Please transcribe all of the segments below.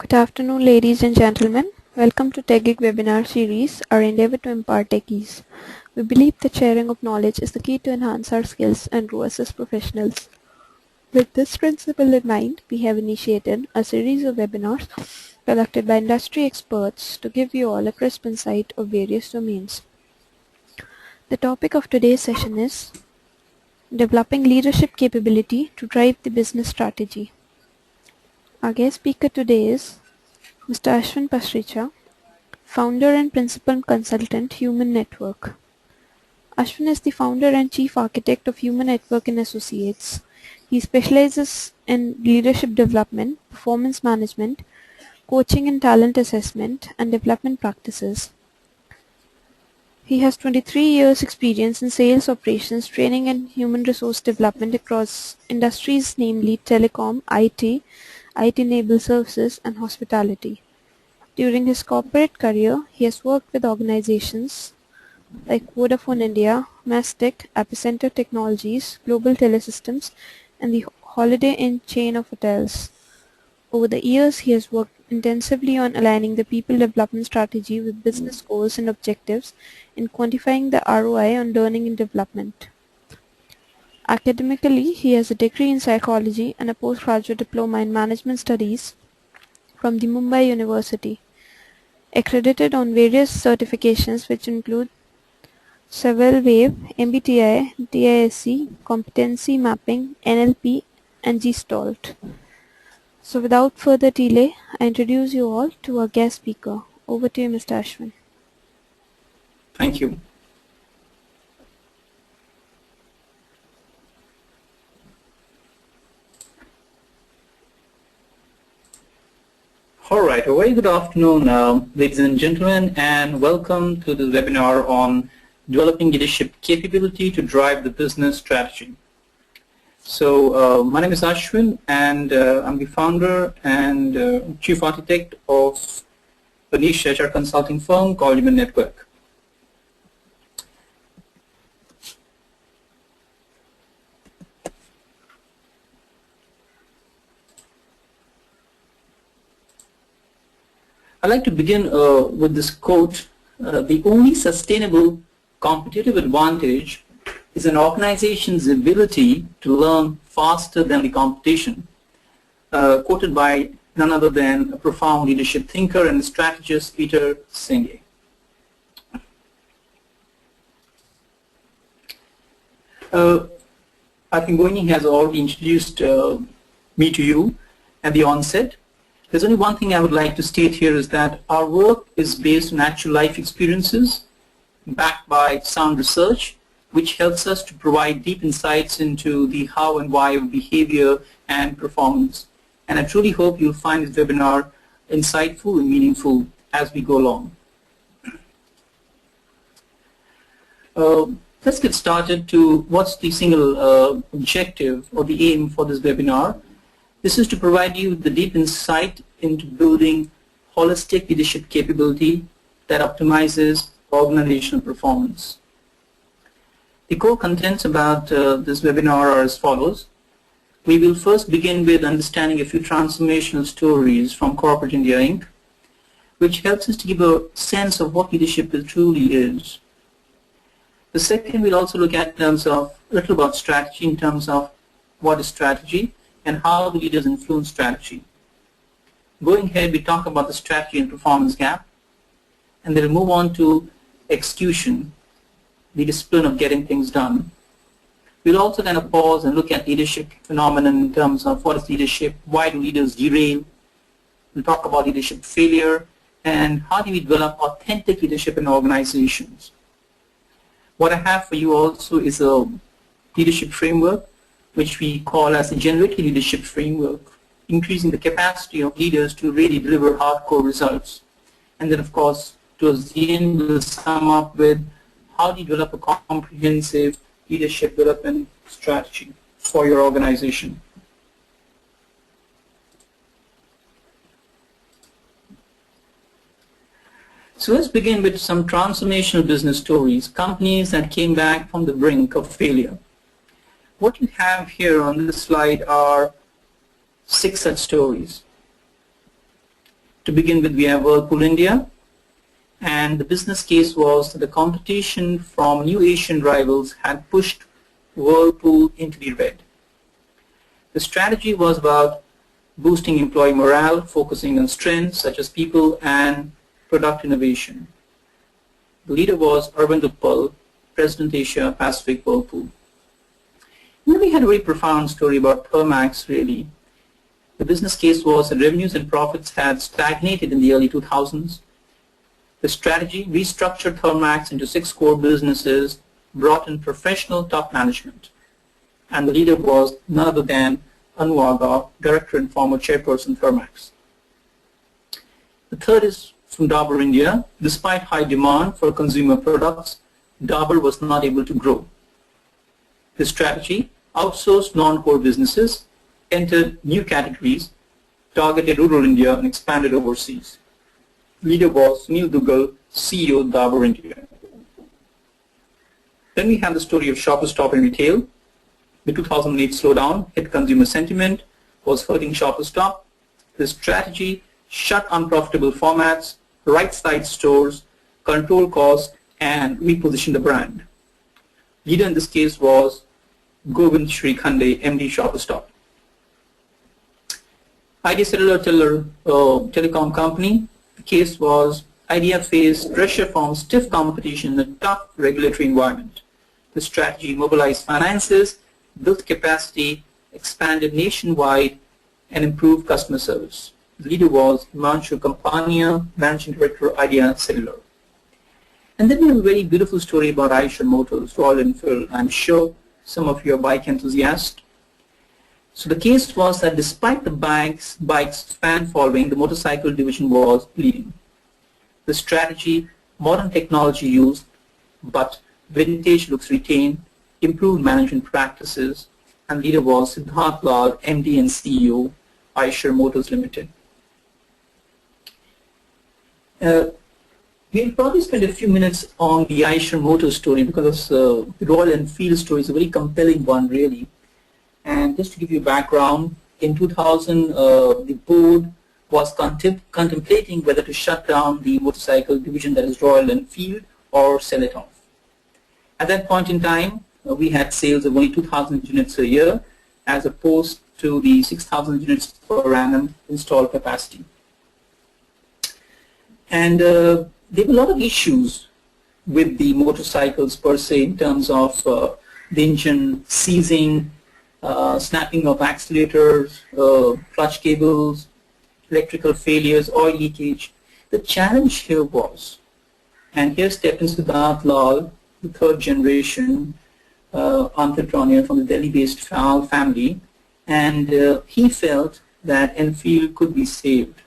Good afternoon, ladies and gentlemen. Welcome to TechGig webinar series, our endeavor to impart techies. We believe that sharing of knowledge is the key to enhance our skills and grow us as professionals. With this principle in mind, we have initiated a series of webinars conducted by industry experts to give you all a crisp insight of various domains. The topic of today's session is developing leadership capability to drive the business strategy. Our guest speaker today is Mr. Ashwin Pasricha, founder and principal consultant, Human Network. Ashwin is the founder and chief architect of Human Network and Associates. He specializes in leadership development, performance management, coaching and talent assessment, and development practices. He has 23 years experience in sales operations, training and human resource development across industries namely telecom, IT-enabled services, and hospitality. During his corporate career, he has worked with organizations like Vodafone India, Mastek, Epicenter Technologies, Global Telesystems, and the Holiday Inn chain of hotels. Over the years, he has worked intensively on aligning the people development strategy with business goals and objectives in quantifying the ROI on learning and development. Academically, he has a degree in psychology and a postgraduate diploma in management studies from the Mumbai University, accredited on various certifications which include several WAVE, MBTI, DISC, competency mapping, NLP, and Gestalt. So without further delay, I introduce you all to our guest speaker. Over to you, Mr. Ashwin. Thank you. All right, a very good afternoon, ladies and gentlemen, and welcome to the webinar on developing leadership capability to drive the business strategy. So my name is Ashwin, and I'm the founder and chief architect of a niche HR consulting firm called Human Network. I'd like to begin with this quote, the only sustainable competitive advantage is an organization's ability to learn faster than the competition, quoted by none other than a profound leadership thinker and strategist, Peter Senge. I think Goini has already introduced me to you at the onset. There's only one thing I would like to state here is that our work is based on actual life experiences backed by sound research, which helps us to provide deep insights into the how and why of behavior and performance. And I truly hope you'll find this webinar insightful and meaningful as we go along. Let's get started to what's the single objective or the aim for this webinar. This is to provide you with the deep insight into building holistic leadership capability that optimizes organizational performance. The core contents about this webinar are as follows. We will first begin with understanding a few transformational stories from Corporate India Inc., which helps us to give a sense of what leadership truly is. The second, we'll also look at in terms of a little about strategy, in terms of what is strategy and how the leaders influence strategy. Going ahead, we talk about the strategy and performance gap, and then we'll move on to execution, the discipline of getting things done. We'll also kind of pause and look at leadership phenomenon in terms of what is leadership, why do leaders derail. We'll talk about leadership failure, and how do we develop authentic leadership in organizations. What I have for you also is a leadership framework, which we call as a generative leadership framework, increasing the capacity of leaders to really deliver hardcore results. And then, of course, towards the end, we'll sum up with how do you develop a comprehensive leadership development strategy for your organization. So let's begin with some transformational business stories, companies that came back from the brink of failure. What you have here on this slide are 6 such stories. To begin with, we have Whirlpool India, and the business case was that the competition from new Asian rivals had pushed Whirlpool into the red. The strategy was about boosting employee morale, focusing on strengths such as people and product innovation. The leader was Arvind Uppal, President Asia Pacific Whirlpool. And then we had a very profound story about Thermax, really. The business case was that revenues and profits had stagnated in the early 2000s. The strategy restructured Thermax into 6 core businesses, brought in professional top management. And the leader was none other than Anu Aga, director and former chairperson Thermax. The third is from Dabur India. Despite high demand for consumer products, Dabur was not able to grow. The strategy outsourced non-core businesses, entered new categories, targeted rural India, and expanded overseas. Leader was Sunil Duggal, CEO of Dabur India. Then we have the story of Shoppers Stop in retail. The 2008 slowdown hit consumer sentiment, was hurting Shoppers Stop. The strategy shut unprofitable formats, right-sized stores, control costs, and reposition the brand. Leader in this case was Govind Srikhande, MD Shoppers Stop. Idea Cellular Telecom Company. The case was Idea faced pressure from stiff competition in a tough regulatory environment. The strategy mobilized finances, built capacity, expanded nationwide, and improved customer service. The leader was Himanshu Kampania, Managing Director, Idea Cellular. And then we have a very beautiful story about Eicher Motors, Royal Enfield. I'm sure some of you are bike enthusiasts. So the case was that despite the bike's fan following, the motorcycle division was bleeding. The strategy, modern technology used, but vintage looks retained, improved management practices, and leader was Siddharth Lal, MD and CEO, Eicher Motors Limited. We'll probably spend a few minutes on the Eicher Motors story because the Royal Enfield story is a very compelling one, really. And just to give you background, in 2000, the board was contemplating whether to shut down the motorcycle division, that is Royal Enfield, or sell it off. At that point in time, we had sales of only 2,000 units a year, as opposed to the 6,000 units per annum installed capacity. And there were a lot of issues with the motorcycles per se, in terms of the engine seizing, snapping of accelerators, clutch cables, electrical failures, oil leakage. The challenge here was, and here stepped in Siddharth Lal, the third generation entrepreneur from the Delhi-based family, and he felt that Enfield could be saved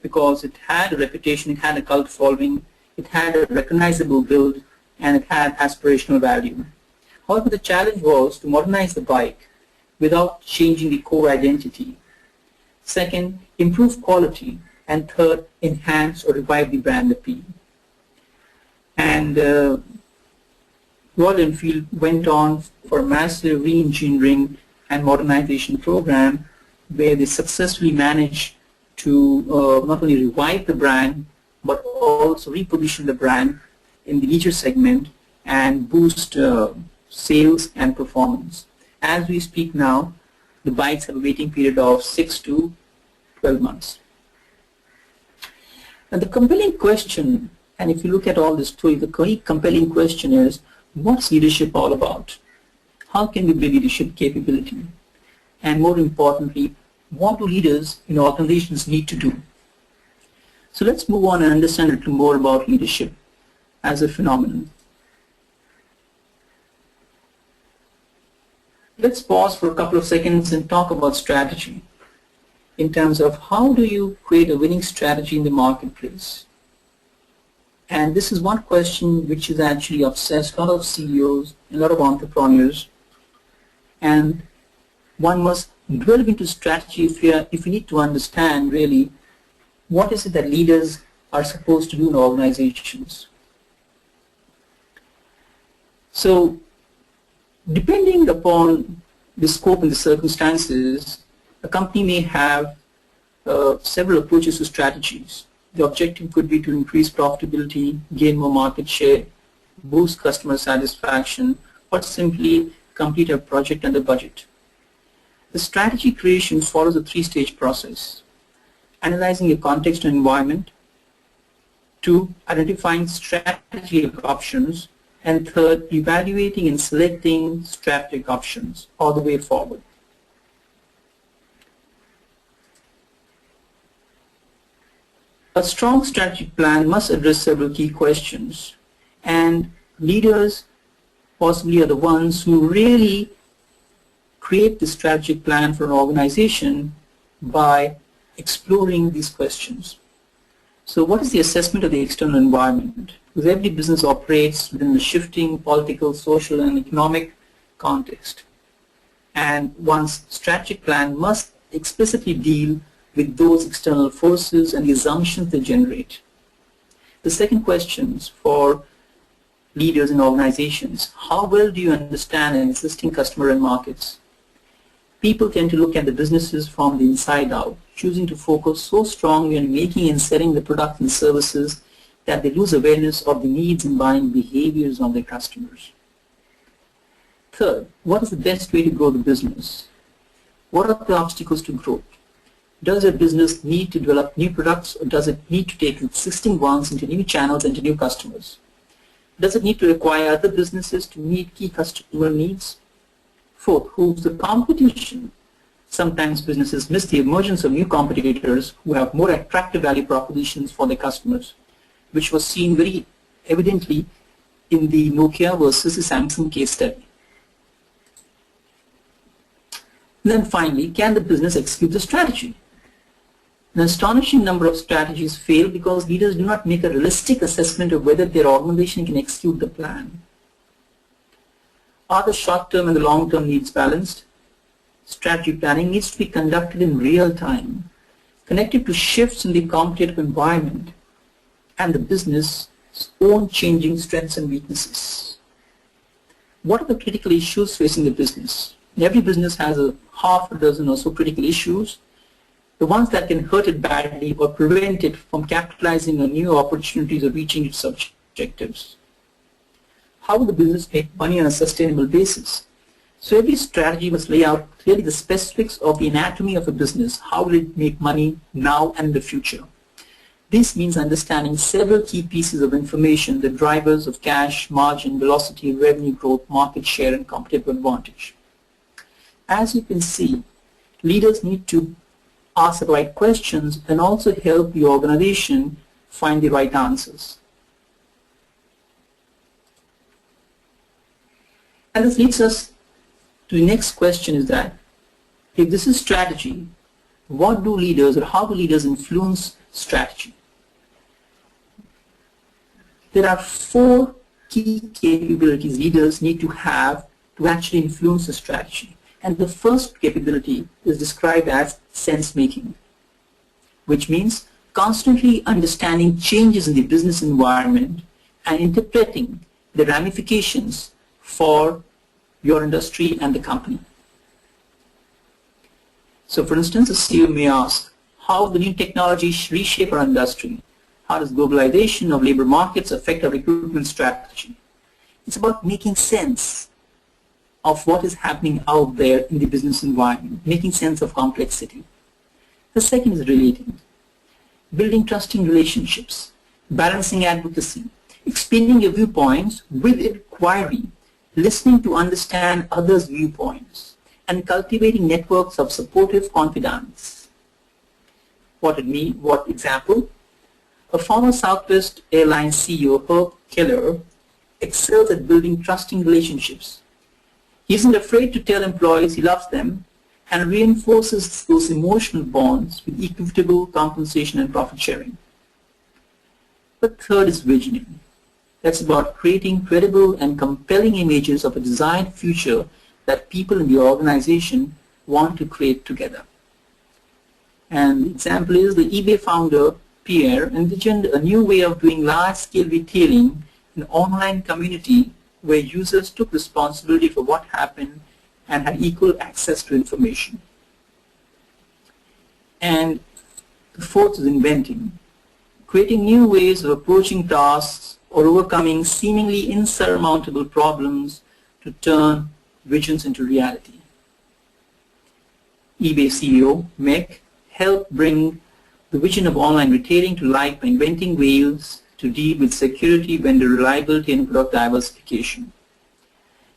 because it had a reputation, it had a cult following, it had a recognizable build, and it had aspirational value. However, the challenge was to modernize the bike without changing the core identity. Second, improve quality, and third, enhance or revive the brand appeal. And Royal Enfield went on for a massive re-engineering and modernization program where they successfully managed to not only revive the brand but also reposition the brand in the leisure segment and boost sales and performance. As we speak now, the bikes have a waiting period of 6 to 12 months. And the compelling question, and if you look at all this story, the compelling question is, what's leadership all about? How can we build leadership capability? And more importantly, what do leaders in organizations need to do? So let's move on and understand a little more about leadership as a phenomenon. Let's pause for a couple of seconds and talk about strategy in terms of how do you create a winning strategy in the marketplace. And this is one question which is actually obsessed a lot of CEOs, a lot of entrepreneurs, and one must delve into strategy if you need to understand really what is it that leaders are supposed to do in organizations. So depending upon the scope and the circumstances, a company may have several approaches to strategies. The objective could be to increase profitability, gain more market share, boost customer satisfaction, or simply complete a project under budget. The strategy creation follows a three-stage process: analyzing your context and environment, 2, identifying strategic options, and 3rd, evaluating and selecting strategic options all the way forward. A strong strategic plan must address several key questions, and leaders possibly are the ones who really create the strategic plan for an organization by exploring these questions. So what is the assessment of the external environment? Because every business operates within the shifting political, social, and economic context. And one's strategic plan must explicitly deal with those external forces and the assumptions they generate. The second question for leaders in organizations: how well do you understand existing customer and markets? People tend to look at the businesses from the inside out, choosing to focus so strongly on making and selling the products and services that they lose awareness of the needs and buying behaviors of their customers. Third, what is the best way to grow the business? What are the obstacles to growth? Does a business need to develop new products, or does it need to take existing ones into new channels and to new customers? Does it need to acquire other businesses to meet key customer needs? Fourth, who's the competition? Sometimes businesses miss the emergence of new competitors who have more attractive value propositions for their customers, which was seen very evidently in the Nokia versus the Samsung case study. And then finally, can the business execute the strategy? An astonishing number of strategies fail because leaders do not make a realistic assessment of whether their organization can execute the plan. Are the short-term and the long-term needs balanced? Strategy planning needs to be conducted in real time, connected to shifts in the competitive environment and the business' own changing strengths and weaknesses. What are the critical issues facing the business? Every business has a half a dozen or so critical issues, the ones that can hurt it badly or prevent it from capitalizing on new opportunities or reaching its objectives. How will the business make money on a sustainable basis? So every strategy must lay out clearly the specifics of the anatomy of a business. How will it make money now and in the future? This means understanding several key pieces of information: the drivers of cash, margin, velocity, revenue growth, market share, and competitive advantage. As you can see, leaders need to ask the right questions and also help the organization find the right answers. And this leads us to the next question: is that if this is strategy, what do leaders, or how do leaders influence strategy? There are 4 key capabilities leaders need to have to actually influence the strategy. And the first capability is described as sense making, which means constantly understanding changes in the business environment and interpreting the ramifications for your industry and the company. So for instance, a CEO may ask, how will the new technology reshape our industry? How does globalization of labor markets affect our recruitment strategy? It's about making sense of what is happening out there in the business environment, making sense of complexity. The second is relating, building trusting relationships, balancing advocacy, explaining your viewpoints with inquiry, listening to understand others' viewpoints, and cultivating networks of supportive confidants. What example? A former Southwest Airlines CEO, Herb Keller, excels at building trusting relationships. He isn't afraid to tell employees he loves them and reinforces those emotional bonds with equitable compensation and profit sharing. The third is visioning. That's about creating credible and compelling images of a desired future that people in the organization want to create together. And the example is the eBay founder, Pierre, envisioned a new way of doing large-scale retailing in an online community where users took responsibility for what happened and had equal access to information. And The fourth is inventing, creating new ways of approaching tasks or overcoming seemingly insurmountable problems to turn visions into reality. eBay CEO Meg helped bring the vision of online retailing to life by inventing ways to deal with security, vendor reliability, and product diversification.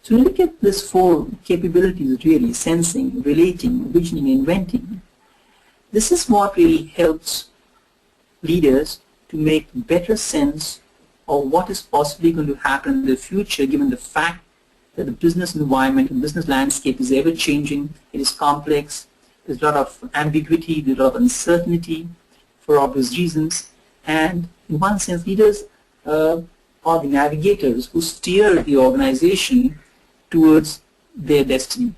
So look at these four capabilities really: sensing, relating, visioning, inventing. This is what really helps leaders to make better sense of what is possibly going to happen in the future, given the fact that the business environment and business landscape is ever changing, it is complex, there's a lot of ambiguity, there's a lot of uncertainty for obvious reasons, and in one sense leaders are the navigators who steer the organization towards their destiny.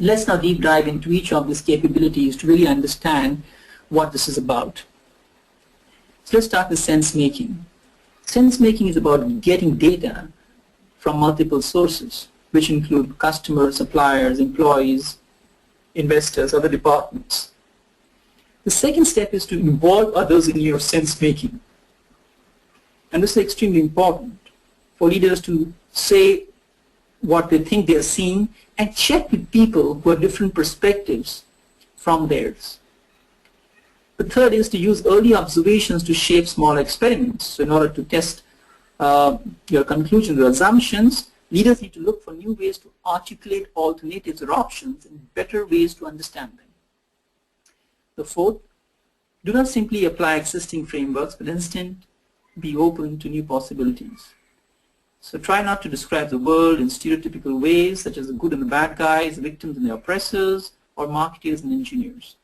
Let's now deep dive into each of these capabilities to really understand what this is about. So let's start with sense making. Sense making is about getting data from multiple sources, which include customers, suppliers, employees, investors, other departments. The second step is to involve others in your sense making. And this is extremely important for leaders to say what they think they are seeing and check with people who have different perspectives from theirs. The third is to use early observations to shape small experiments. So in order to test your conclusions or assumptions, leaders need to look for new ways to articulate alternatives or options and better ways to understand them. The fourth, do not simply apply existing frameworks, but instead be open to new possibilities. So try not to describe the world in stereotypical ways, such as the good and the bad guys, the victims and the oppressors, or marketers and engineers.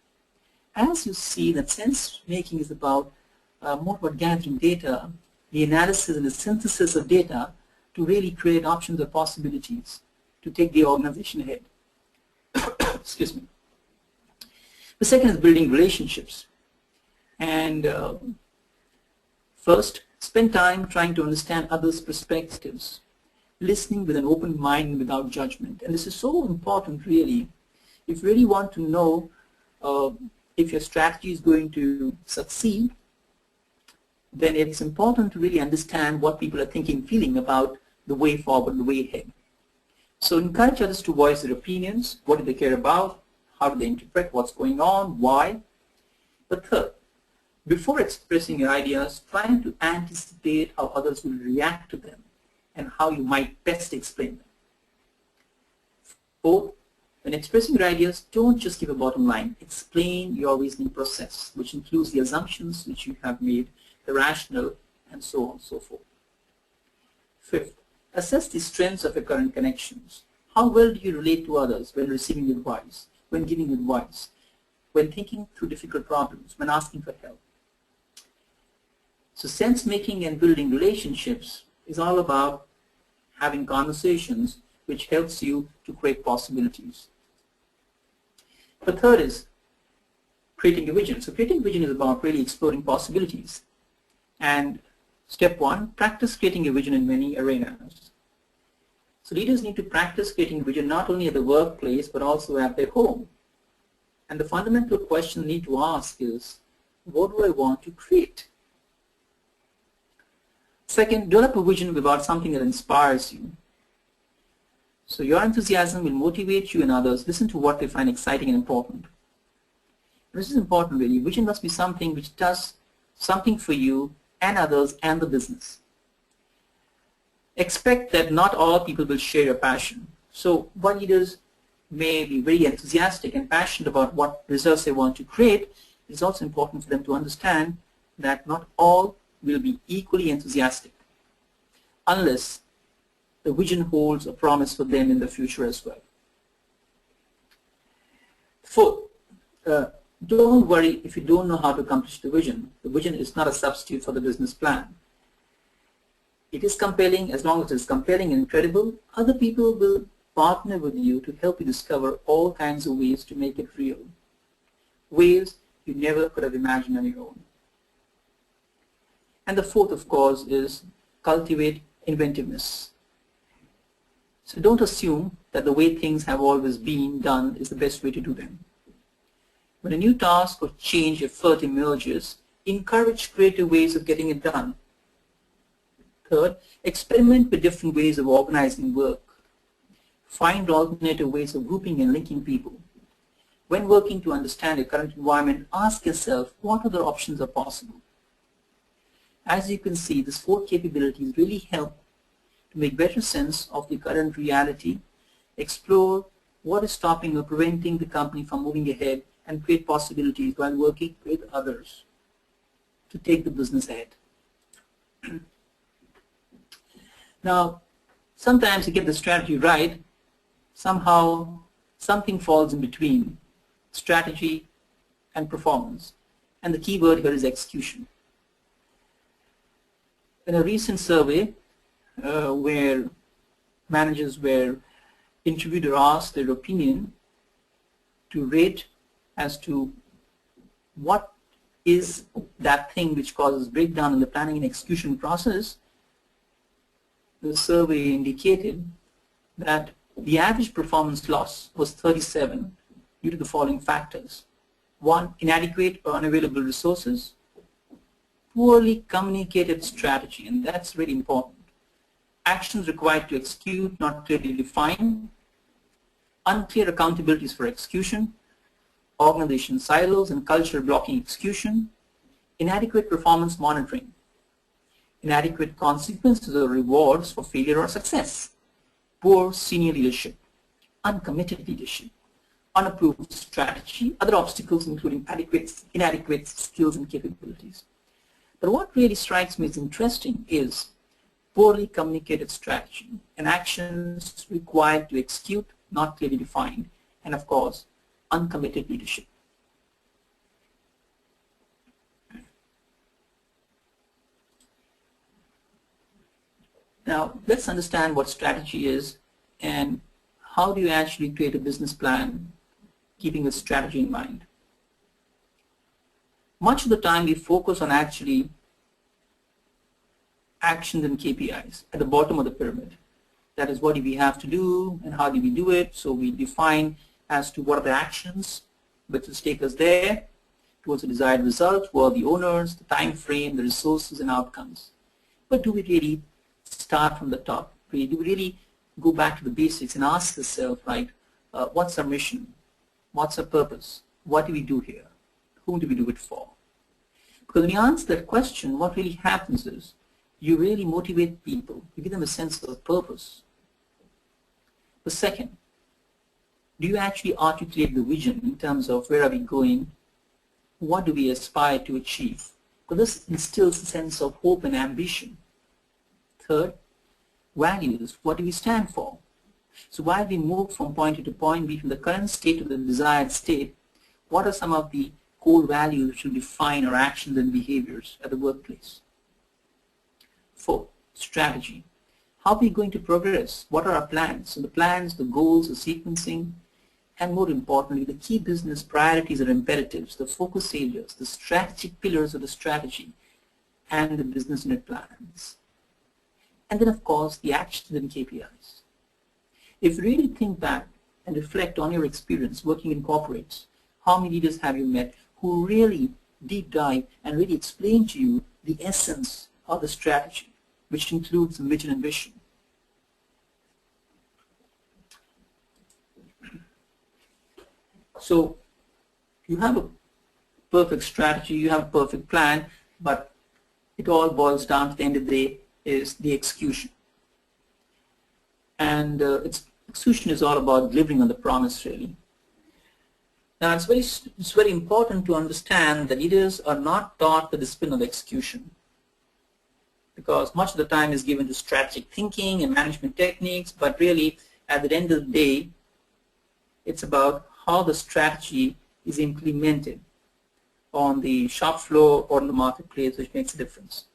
As you see, that sense making is about more about gathering data, the analysis and the synthesis of data to really create options or possibilities to take the organization ahead. Excuse me. The second is building relationships. And first, spend time trying to understand others' perspectives, listening with an open mind and without judgment. And this is so important, really. If you really want to know if your strategy is going to succeed, then it's important to really understand what people are thinking, feeling about the way forward, the way ahead. So encourage others to voice their opinions. What do they care about? How do they interpret what's going on? Why? But third, before expressing your ideas, try to anticipate how others will react to them and how you might best explain them. Fourth, when expressing your ideas, don't just give a bottom line. Explain your reasoning process, which includes the assumptions which you have made, the rationale, and so on and so forth. Fifth, assess the strengths of your current connections. How well do you relate to others when receiving advice, when giving advice, when thinking through difficult problems, when asking for help? So sense making and building relationships is all about having conversations which helps you to create possibilities. The third is creating a vision. So creating a vision is about really exploring possibilities. And step one, practice creating a vision in many arenas. So leaders need to practice creating a vision not only at the workplace but also at their home. And the fundamental question they need to ask is, what do I want to create? Second, develop a vision about something that inspires you. So your enthusiasm will motivate you and others. Listen to what they find exciting and important. This is important really. Vision must be something which does something for you and others and the business. Expect that not all people will share your passion. So while leaders may be very enthusiastic and passionate about what results they want to create, it's also important for them to understand that not all will be equally enthusiastic unless the vision holds a promise for them in the future as well. Fourth, don't worry if you don't know how to accomplish the vision. The vision is not a substitute for the business plan. It is compelling. As long as it is compelling and credible, other people will partner with you to help you discover all kinds of ways to make it real. Ways you never could have imagined on your own. And the fourth, of course, is cultivate inventiveness. So don't assume that the way things have always been done is the best way to do them. When a new task or change effort emerges, encourage creative ways of getting it done. Third, experiment with different ways of organizing work. Find alternative ways of grouping and linking people. When working to understand your current environment, ask yourself what other options are possible. As you can see, these 4 capabilities really help to make better sense of the current reality, explore what is stopping or preventing the company from moving ahead, and create possibilities while working with others to take the business ahead. Now, sometimes you get the strategy right, somehow something falls in between strategy and performance, and the key word here is execution. In a recent survey where managers were interviewed or asked their opinion to rate as to what is that thing which causes breakdown in the planning and execution process, the survey indicated that the average performance loss was 37 due to the following factors. 1. Inadequate or unavailable resources. Poorly communicated strategy, and that's very important. Actions required to execute not clearly defined. Unclear accountabilities for execution. Organization silos and culture blocking execution. Inadequate performance monitoring. Inadequate consequences or rewards for failure or success. Poor senior leadership. Uncommitted leadership. Unapproved strategy. Other obstacles including inadequate skills and capabilities. But what really strikes me as interesting is poorly communicated strategy and actions required to execute not clearly defined, and of course uncommitted leadership. Now let's understand what strategy is and how do you actually create a business plan keeping with strategy in mind. Much of the time we focus on actually actions and KPIs at the bottom of the pyramid. That is, what do we have to do and how do we do it? So we define as to what are the actions which will take us there towards the desired result, who are the owners, the time frame, the resources and outcomes. But do we really start from the top? Do we really go back to the basics and ask ourselves, right, what's our mission? What's our purpose? What do we do here? Whom do we do it for? Because when you answer that question, what really happens is you really motivate people. You give them a sense of purpose. The second, do you actually articulate the vision in terms of where are we going? What do we aspire to achieve? Because this instills a sense of hope and ambition. Third, values. What do we stand for? So while we move from point to point, be from the current state to the desired state, what are some of the core values which will define our actions and behaviors at the workplace? Fourth, strategy. How are we going to progress? What are our plans? So the plans, the goals, the sequencing, and more importantly, the key business priorities or imperatives, the focus areas, the strategic pillars of the strategy, and the business unit plans. And then, of course, the actions and KPIs. If you really think back and reflect on your experience working in corporates, how many leaders have you met who really deep dive and really explain to you the essence of the strategy, which includes vision and mission? So you have a perfect strategy, you have a perfect plan, but it all boils down to the end of the day is the execution. And execution is all about delivering on the promise, really. Now it's very important to understand that leaders are not taught the discipline of execution, because much of the time is given to strategic thinking and management techniques, but really at the end of the day it's about how the strategy is implemented on the shop floor or in the marketplace, which makes a difference.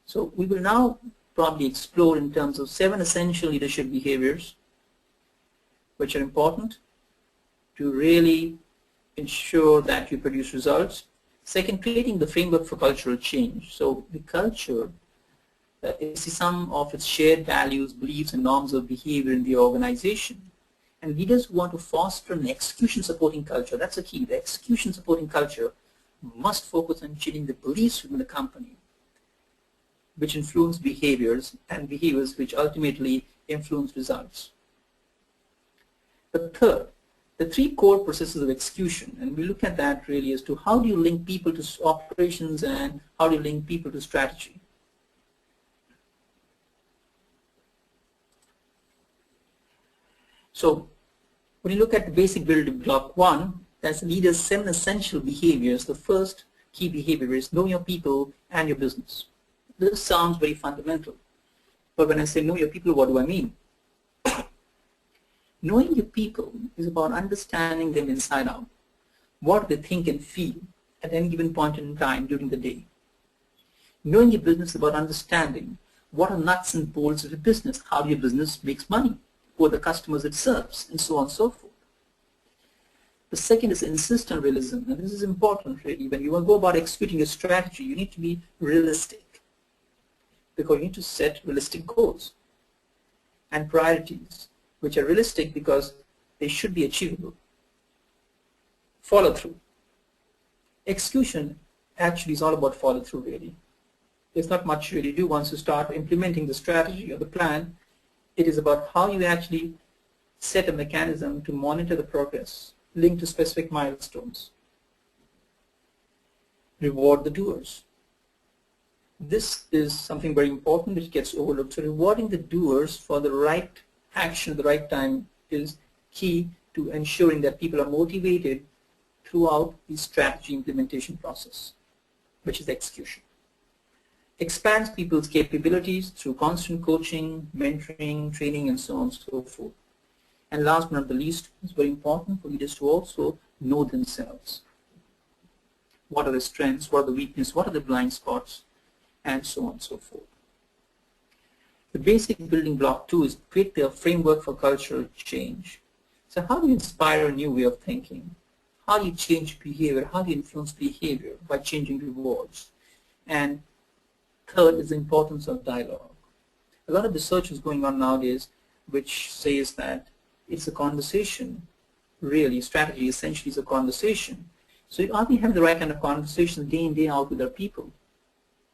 So we will now probably explore in terms of 7 essential leadership behaviors which are important to really ensure that you produce results. Second, creating the framework for cultural change. So the culture is the sum of its shared values, beliefs, and norms of behavior in the organization. And leaders who want to foster an execution supporting culture, that's the key. The execution supporting culture must focus on changing the beliefs within the company, which influence behaviors, and behaviors which ultimately influence results. The third, the three core processes of execution, and we look at that really as to how do you link people to operations and how do you link people to strategy. So when you look at the basic building block one, that's the leader's 7 essential behaviors. The first key behavior is know your people and your business. This sounds very fundamental, but when I say know your people, what do I mean? Knowing your people is about understanding them inside out. What they think and feel at any given point in time during the day. Knowing your business is about understanding what are nuts and bolts of your business, how your business makes money, who are the customers it serves, and so on and so forth. The second is insist on realism, and this is important really. When you want to go about executing a strategy, you need to be realistic, because you need to set realistic goals and priorities, which are realistic because they should be achievable. Follow through. Execution actually is all about follow through really. There's not much you really do once you start implementing the strategy or the plan. It is about how you actually set a mechanism to monitor the progress, linked to specific milestones. Reward the doers. This is something very important which gets overlooked. So rewarding the doers for the right action at the right time is key to ensuring that people are motivated throughout the strategy implementation process, which is execution. Expands people's capabilities through constant coaching, mentoring, training, and so on and so forth. And last but not the least, it's very important for leaders to also know themselves. What are their strengths, what are the weaknesses, what are the blind spots, and so on and so forth. The basic building block 2 is create the framework for cultural change. So how do you inspire a new way of thinking? How do you change behavior? How do you influence behavior? By changing rewards. And third is the importance of dialogue. A lot of research is going on nowadays which says that it's a conversation, really. Strategy essentially is a conversation. So are we having the right kind of conversation day in, day out with our people?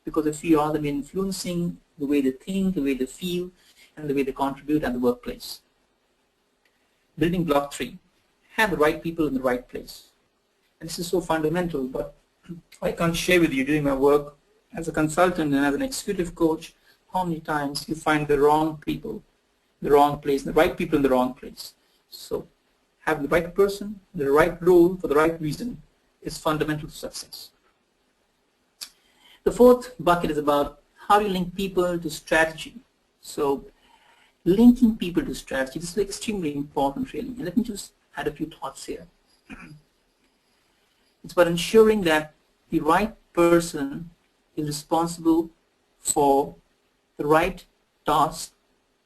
Because if we are, then we're influencing the way they think, the way they feel, and the way they contribute at the workplace. Building block 3, have the right people in the right place. And this is so fundamental, but I can't share with you during my work as a consultant and as an executive coach how many times you find the wrong people, the wrong place, the right people in the wrong place. So having the right person, the right role for the right reason is fundamental to success. The fourth bucket is about how you link people to strategy. So linking people to strategy, this is extremely important really. And let me just add a few thoughts here. It's about ensuring that the right person is responsible for the right task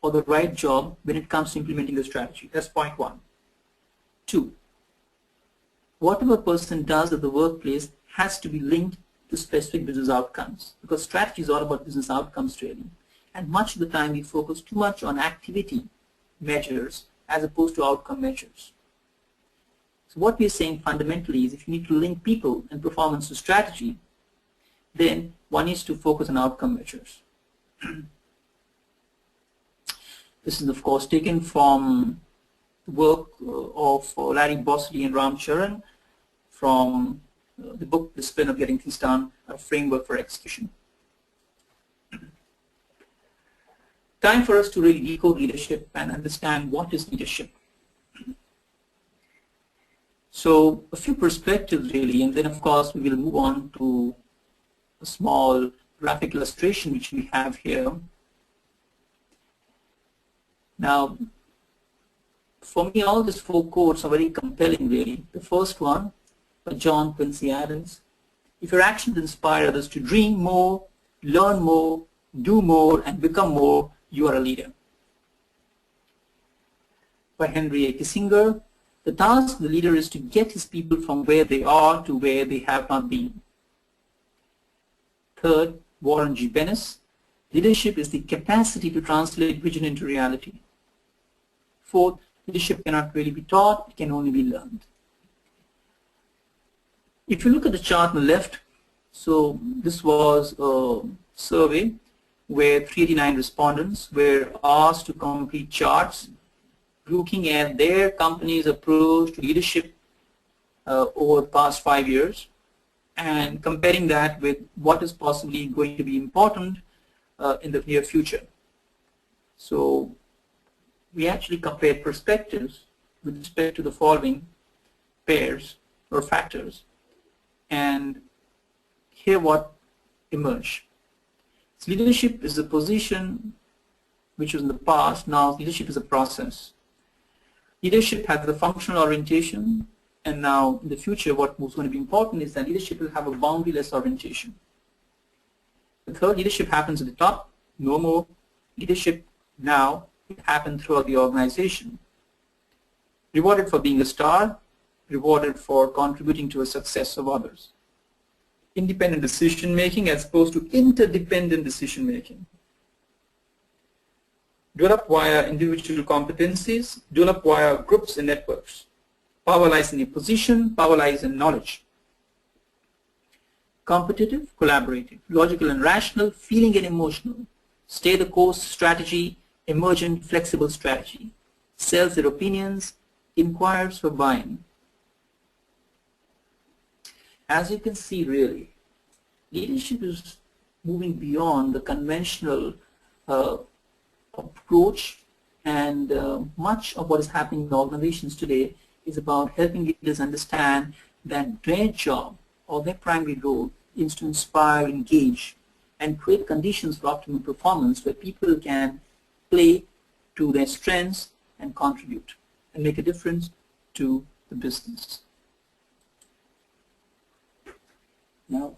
or the right job when it comes to implementing the strategy. That's point 1. 2, whatever person does at the workplace has to be linked to specific business outcomes, because strategy is all about business outcomes really. And much of the time we focus too much on activity measures as opposed to outcome measures. So what we're saying fundamentally is if you need to link people and performance to strategy, then one needs to focus on outcome measures. This is of course taken from the work of Larry Bosley and Ram Charan from the book Discipline of Getting Things Done, a framework for execution. Time for us to really decode leadership and understand what is leadership. So a few perspectives really, and then of course we will move on to a small graphic illustration which we have here. Now, for me, all these 4 quotes are very compelling really. The first one by John Quincy Adams: if your actions inspire others to dream more, learn more, do more, and become more, you are a leader. By Henry A. Kissinger: the task of the leader is to get his people from where they are to where they have not been. Third, Warren G. Bennis: leadership is the capacity to translate vision into reality. Fourth, Leadership cannot really be taught, it can only be learned. If you look at the chart on the left, so this was a survey where 389 respondents were asked to complete charts looking at their company's approach to leadership over the past 5 years and comparing that with what is possibly going to be important in the near future. So we actually compared perspectives with respect to the following pairs or factors, and here what emerged. So leadership is a position which was in the past. Now leadership is a process. Leadership has the functional orientation, and now in the future what was going to be important is that leadership will have a boundaryless orientation. The third, leadership happens at the top. No more leadership now. It happened throughout the organization. Rewarded for being a star, rewarded for contributing to the success of others. Independent decision making as opposed to interdependent decision making. Develop via individual competencies, develop via groups and networks. Power lies in a position, power lies in knowledge. Competitive, collaborative, logical and rational, feeling and emotional. Stay the course strategy, emergent, flexible strategy. Sells their opinions, inquires for buying. As you can see, really, leadership is moving beyond the conventional approach, and much of what is happening in organizations today is about helping leaders understand that their job or their primary role is to inspire, engage, and create conditions for optimal performance where people can play to their strengths and contribute and make a difference to the business. Now,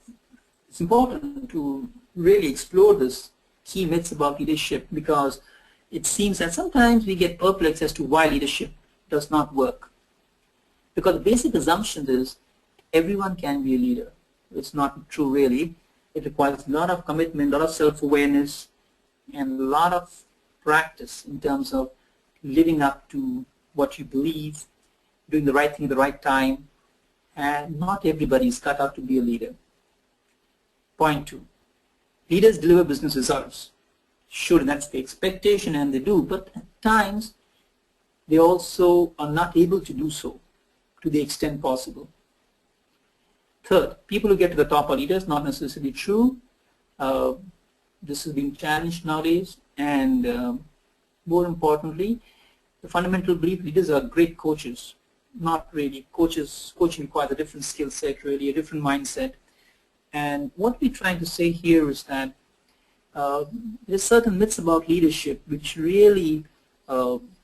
it's important to really explore this key myths about leadership, because it seems that sometimes we get perplexed as to why leadership does not work. Because the basic assumption is everyone can be a leader. It's not true, really. It requires a lot of commitment, a lot of self-awareness, and a lot of practice in terms of living up to what you believe, doing the right thing at the right time, and not everybody is cut out to be a leader. Point 2. Leaders deliver business results. Sure, that's the expectation, and they do, but at times they also are not able to do so to the extent possible. Third, people who get to the top are leaders. Not necessarily true. This is being challenged nowadays, and more importantly, the fundamental belief leaders are great coaches. Not really. Coaching requires a different skill set, really, a different mindset. And what we're trying to say here is that there's certain myths about leadership which really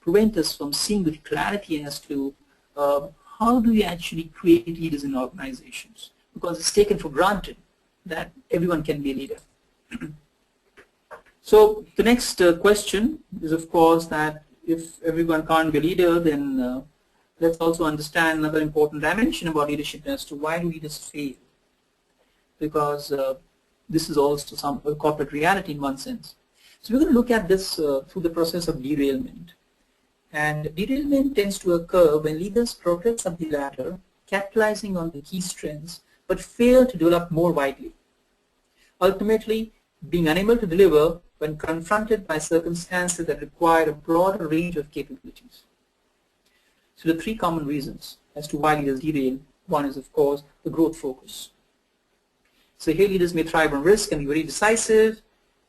prevent us from seeing with clarity as to how do we actually create leaders in organizations, because it's taken for granted that everyone can be a leader. So the next question is, of course, that if everyone can't be a leader, then let's also understand another important dimension about leadership as to why do leaders fail. Because this is also some corporate reality in one sense. So we're going to look at this through the process of derailment. And derailment tends to occur when leaders progress up the ladder, capitalizing on the key strengths, but fail to develop more widely. Ultimately, being unable to deliver when confronted by circumstances that require a broader range of capabilities. So the three common reasons as to why leaders derail. One is, of course, the growth focus. So here leaders may thrive on risk and be very decisive,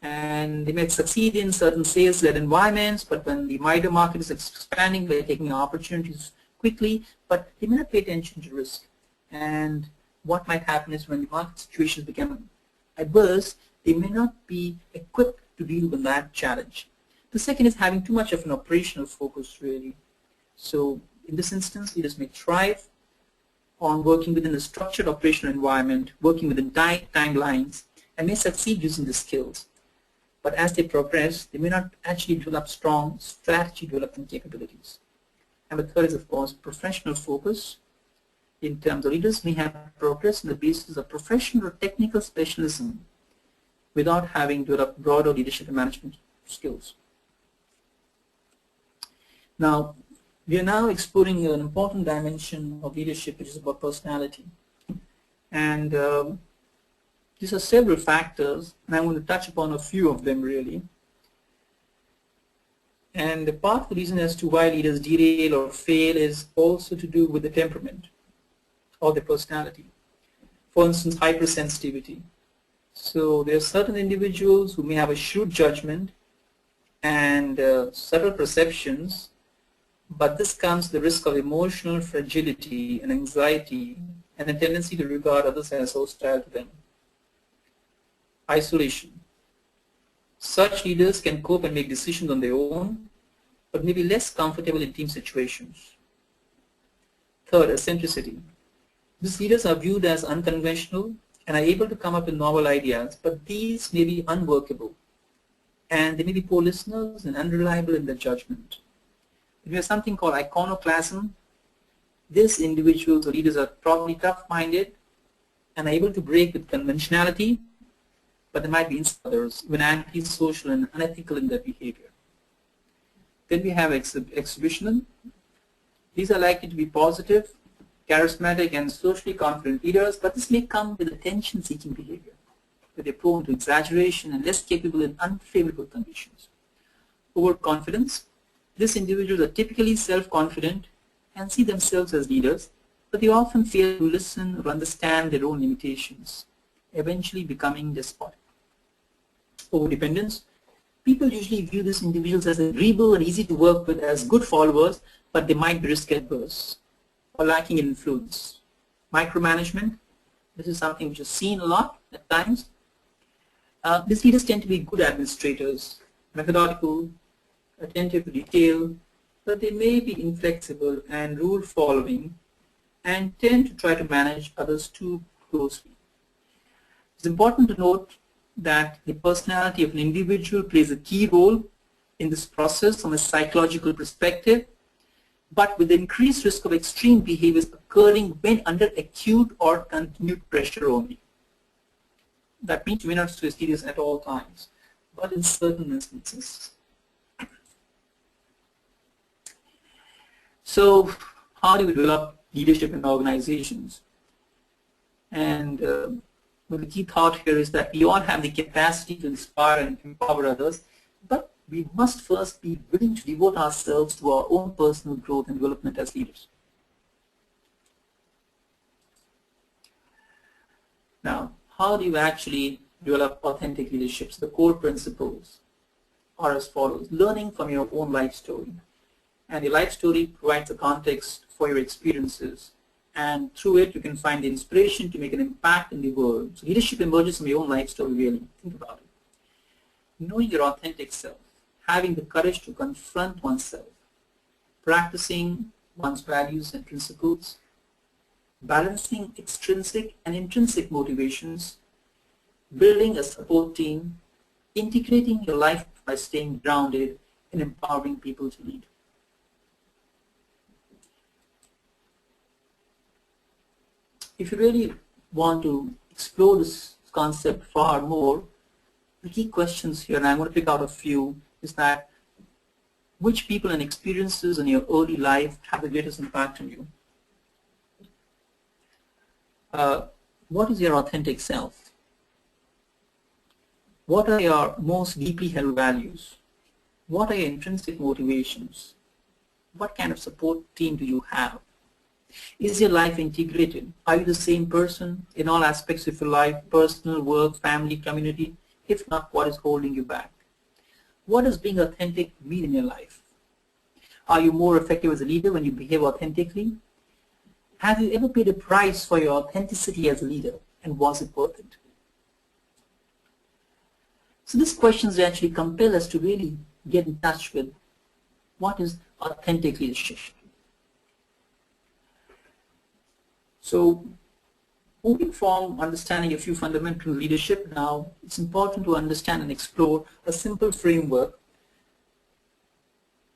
and they may succeed in certain sales-led environments, but when the wider market is expanding, they're taking opportunities quickly, but they may not pay attention to risk. And what might happen is when the market situations become adverse, they may not be equipped to deal with that challenge. The second is having too much of an operational focus, really. So in this instance, leaders may thrive on working within a structured operational environment, working within tight timelines, and may succeed using the skills. But as they progress, they may not actually develop strong strategy development capabilities. And the third is, of course, professional focus. In terms of leaders may have progress on the basis of professional or technical specialism without having developed broader leadership and management skills. Now, We are now exploring an important dimension of leadership, which is about personality. And these are several factors, and I'm going to touch upon a few of them really. And the part of the reason as to why leaders derail or fail is also to do with the temperament or the personality. For instance, hypersensitivity. So there are certain individuals who may have a shrewd judgment and subtle perceptions, but this comes at the risk of emotional fragility and anxiety and a tendency to regard others as hostile to them. Isolation. Such leaders can cope and make decisions on their own, but may be less comfortable in team situations. Third, eccentricity. These leaders are viewed as unconventional and are able to come up with novel ideas, but these may be unworkable, and they may be poor listeners and unreliable in their judgment. We have something called iconoclasm. These individuals or leaders are probably tough-minded and are able to break with conventionality, but they might be insiders, even anti-social and unethical in their behavior. Then we have exhibitional. These are likely to be positive, charismatic, and socially confident leaders, but this may come with attention-seeking behavior, where they're prone to exaggeration and less capable in unfavorable conditions. Overconfidence. These individuals are typically self-confident and see themselves as leaders, but they often fail to listen or understand their own limitations, eventually becoming despotic. Overdependence. People usually view these individuals as agreeable and easy to work with as good followers, but they might be risk-averse or lacking in influence. Micromanagement. This is something which is seen a lot at times. These leaders tend to be good administrators, methodical, attentive to detail, but they may be inflexible and rule-following and tend to try to manage others too closely. It's important to note that the personality of an individual plays a key role in this process from a psychological perspective, but with the increased risk of extreme behaviors occurring when under acute or continued pressure only. That means we may not stress leaders at all times, but in certain instances. So how do we develop leadership in organizations? And the key thought here is that we all have the capacity to inspire and empower others, but we must first be willing to devote ourselves to our own personal growth and development as leaders. Now, how do you actually develop authentic leadership? So the core principles are as follows. Learning from your own life story. And your life story provides a context for your experiences, and through it you can find the inspiration to make an impact in the world. So leadership emerges from your own life story, really. Think about it. Knowing your authentic self, having the courage to confront oneself, practicing one's values and principles, balancing extrinsic and intrinsic motivations, building a support team, integrating your life by staying grounded, and empowering people to lead. If you really want to explore this concept far more, the key questions here, and I'm going to pick out a few, is that which people and experiences in your early life have the greatest impact on you? What is your authentic self? What are your most deeply held values? What are your intrinsic motivations? What kind of support team do you have? Is your life integrated? Are you the same person in all aspects of your life, personal, work, family, community? If not, what is holding you back? What does being authentic mean in your life? Are you more effective as a leader when you behave authentically? Have you ever paid a price for your authenticity as a leader, and was it worth it? So these questions actually compel us to really get in touch with what is authentic leadership. So moving from understanding a few fundamental leadership, now it's important to understand and explore a simple framework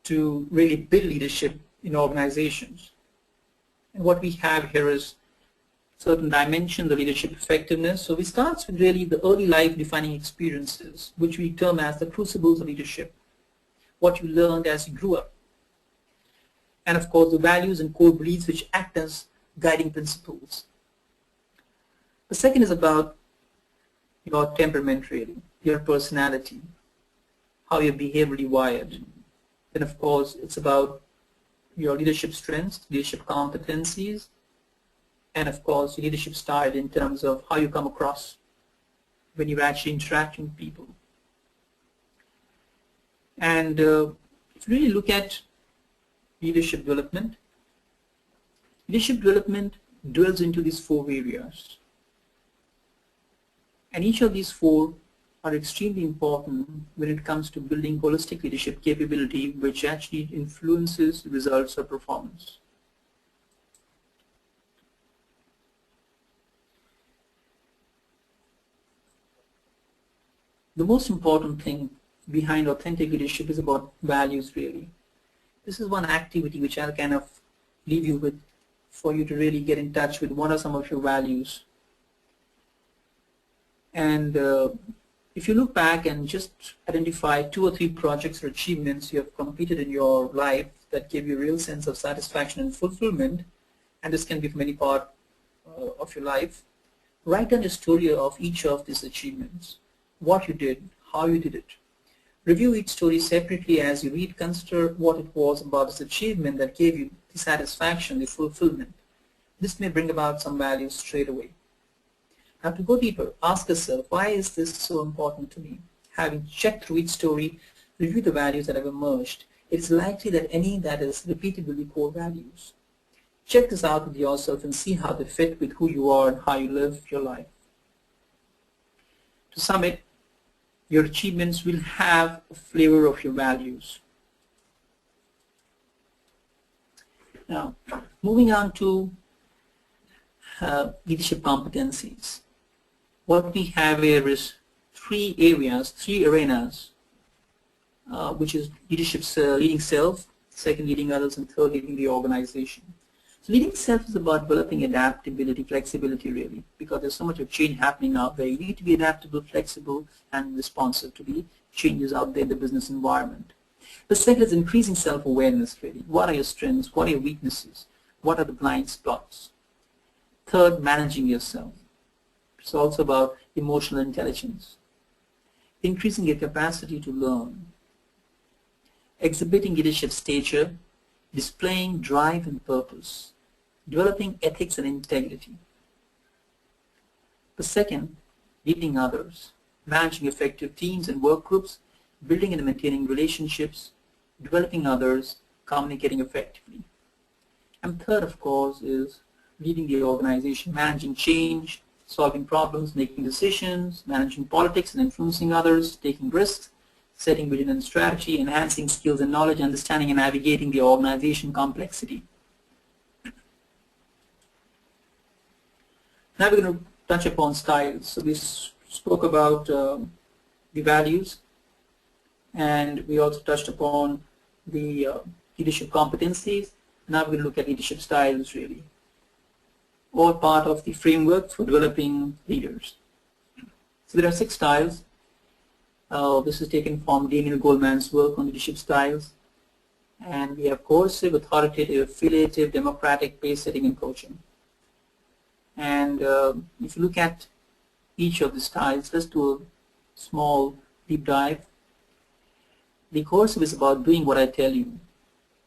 to really build leadership in organizations. And what we have here is certain dimensions of leadership effectiveness. So we start with really the early life defining experiences, which we term as the crucibles of leadership, what you learned as you grew up. and of course the values and core beliefs which act as guiding principles. The second is about your temperament, really, your personality, how you're behaviorally wired. Then of course it's about your leadership strengths, leadership competencies, and of course your leadership style in terms of how you come across when you're actually interacting with people. And if you really look at leadership development dwells into these four areas. And each of these four are extremely important when it comes to building holistic leadership capability, which actually influences results or performance. The most important thing behind authentic leadership is about values, really. This is one activity which I'll kind of leave you with for you to really get in touch with what are some of your values. And if you look back and just identify 2 or 3 projects or achievements you have completed in your life that give you a real sense of satisfaction and fulfillment, and this can be from any part of your life, write down a story of each of these achievements, what you did, how you did it. Review each story separately as you read. Consider what it was about this achievement that gave you the satisfaction, the fulfillment. This may bring about some values straight away. Now, to go deeper, ask yourself, why is this so important to me? Having checked through each story, review the values that have emerged. It is likely that any that is repeated will be core values. Check this out with yourself and see how they fit with who you are and how you live your life. To sum it, your achievements will have a flavor of your values. Now, moving on to leadership competencies. What we have here is 3 areas, 3 arenas, which is leadership's leading self, second leading others, and third leading the organization. So leading self is about developing adaptability, flexibility, really, because there's so much of change happening out there. You need to be adaptable, flexible, and responsive to the changes out there in the business environment. The second is increasing self-awareness, really. What are your strengths? What are your weaknesses? What are the blind spots? Third, managing yourself. It's also about emotional intelligence. Increasing your capacity to learn. Exhibiting leadership stature. Displaying drive and purpose. Developing ethics and integrity. The second, leading others. Managing effective teams and work groups. Building and maintaining relationships. Developing others. Communicating effectively. And third, of course, is leading the organization, managing change, solving problems, making decisions, managing politics and influencing others, taking risks, setting vision and strategy, enhancing skills and knowledge, understanding and navigating the organization complexity. Now we're going to touch upon styles. So we spoke about the values, and we also touched upon the leadership competencies. Now we're going to look at leadership styles, really. All part of the framework for developing leaders. So there are 6 styles. This is taken from Daniel Goleman's work on leadership styles. And we have coercive, authoritative, affiliative, democratic, pace-setting, and coaching. And if you look at each of the styles, let's do a small deep dive. The coercive is about doing what I tell you.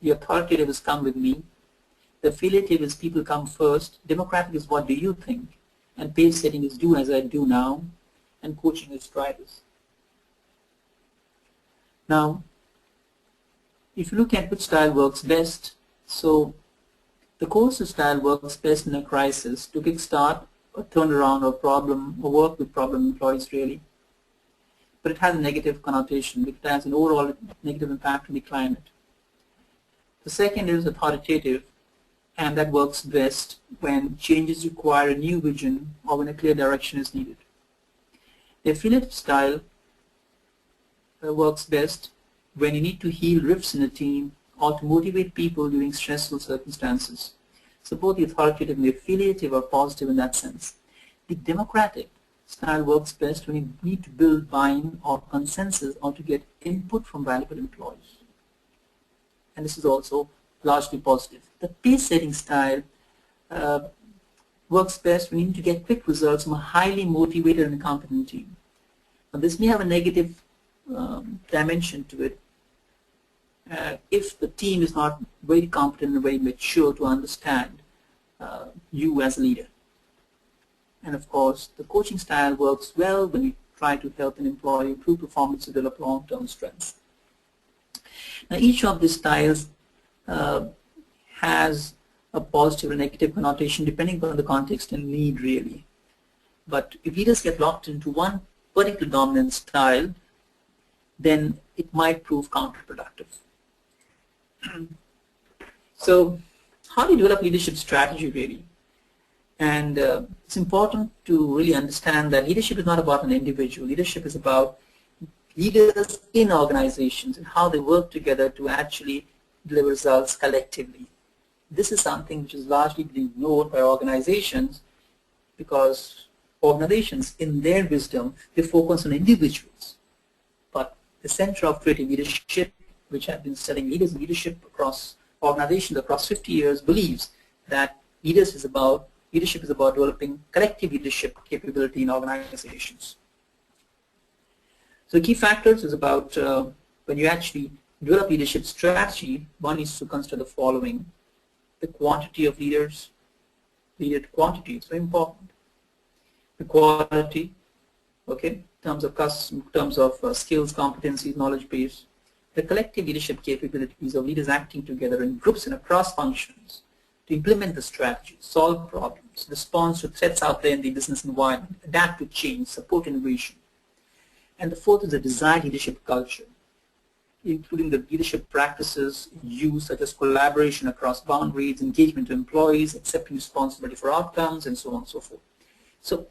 The authoritative is come with me. The affiliative is people come first. Democratic is what do you think. And pace setting is do as I do now. And coaching is try this. Now, if you look at which style works best, so the coercive style works best in a crisis to kickstart or turn around a problem or work with problem employees, really. But it has a negative connotation. It has an overall negative impact on the climate. The second is authoritative, and that works best when changes require a new vision or when a clear direction is needed. The affiliative style works best when you need to heal rifts in a team or to motivate people during stressful circumstances. So both the authoritative and the affiliative are positive in that sense. The democratic style works best when you need to build buy-in or consensus or to get input from valuable employees. And this is also largely positive. The pace-setting style works best when you need to get quick results from a highly motivated and competent team. Now, this may have a negative dimension to it if the team is not very competent and very mature to understand you as a leader. And of course, the coaching style works well when you try to help an employee improve performance to develop long-term strengths. Now, each of these styles has a positive and negative connotation depending upon the context and need, really. But if leaders get locked into one particular dominant style, then it might prove counterproductive. So, how do you develop leadership strategy, really? And it's important to really understand that leadership is not about an individual. Leadership is about leaders in organizations and how they work together to actually deliver results collectively. This is something which is largely being ignored by organizations because organizations, in their wisdom, they focus on individuals. But the Center of Creative Leadership, which has been studying leaders and leadership across organizations across 50 years, believes that leadership is about developing collective leadership capability in organizations. So the key factors is about when you actually develop leadership strategy, one needs to consider the following. The quantity of leaders, leader quantity is very important. The quality, okay, in terms of skills, competencies, knowledge base. The collective leadership capabilities of leaders acting together in groups and across functions to implement the strategy, solve problems, respond to threats out there in the business environment, adapt to change, support innovation. And the fourth is the desired leadership culture, including the leadership practices used such as collaboration across boundaries, engagement of employees, accepting responsibility for outcomes, and so on and so forth. So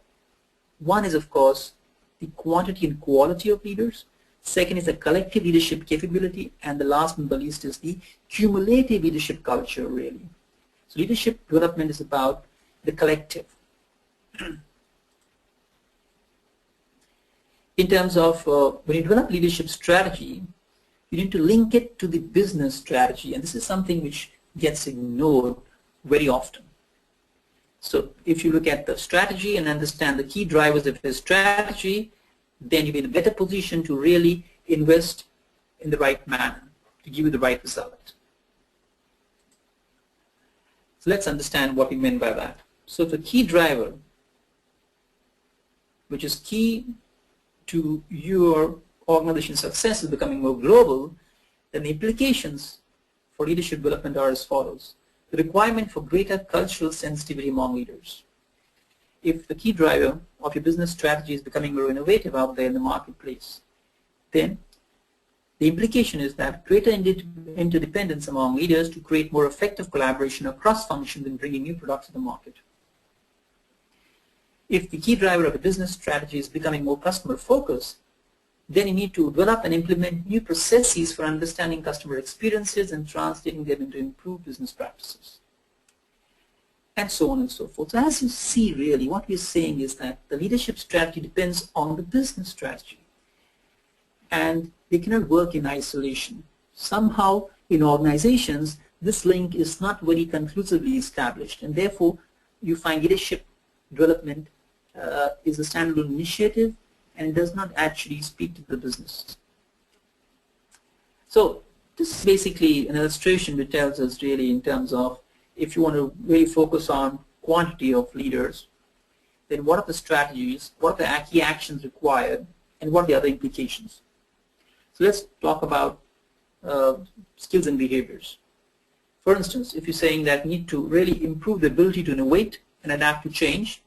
one is, of course, the quantity and quality of leaders. Second is the collective leadership capability. And the last but not the least is the cumulative leadership culture, really. So leadership development is about the collective. In terms of when you develop leadership strategy, you need to link it to the business strategy, and this is something which gets ignored very often. So if you look at the strategy and understand the key drivers of the strategy, then you'll be in a better position to really invest in the right manner to give you the right result. So let's understand what we mean by that. So the key driver, which is key to your organization's success, is becoming more global, then the implications for leadership development are as follows. The requirement for greater cultural sensitivity among leaders. If the key driver of your business strategy is becoming more innovative out there in the marketplace, then the implication is that greater interdependence among leaders to create more effective collaboration across functions in bringing new products to the market. If the key driver of a business strategy is becoming more customer focused, then you need to develop and implement new processes for understanding customer experiences and translating them into improved business practices, and so on and so forth. So as you see, really, what we're saying is that the leadership strategy depends on the business strategy, and they cannot work in isolation. Somehow, in organizations, this link is not very conclusively established, and therefore, you find leadership development is a standalone initiative, and it does not actually speak to the business. So this is basically an illustration which tells us really in terms of if you want to really focus on quantity of leaders, then what are the strategies, what are the key actions required, and what are the other implications. So let's talk about skills and behaviors. For instance, if you're saying that you need to really improve the ability to innovate and adapt to change,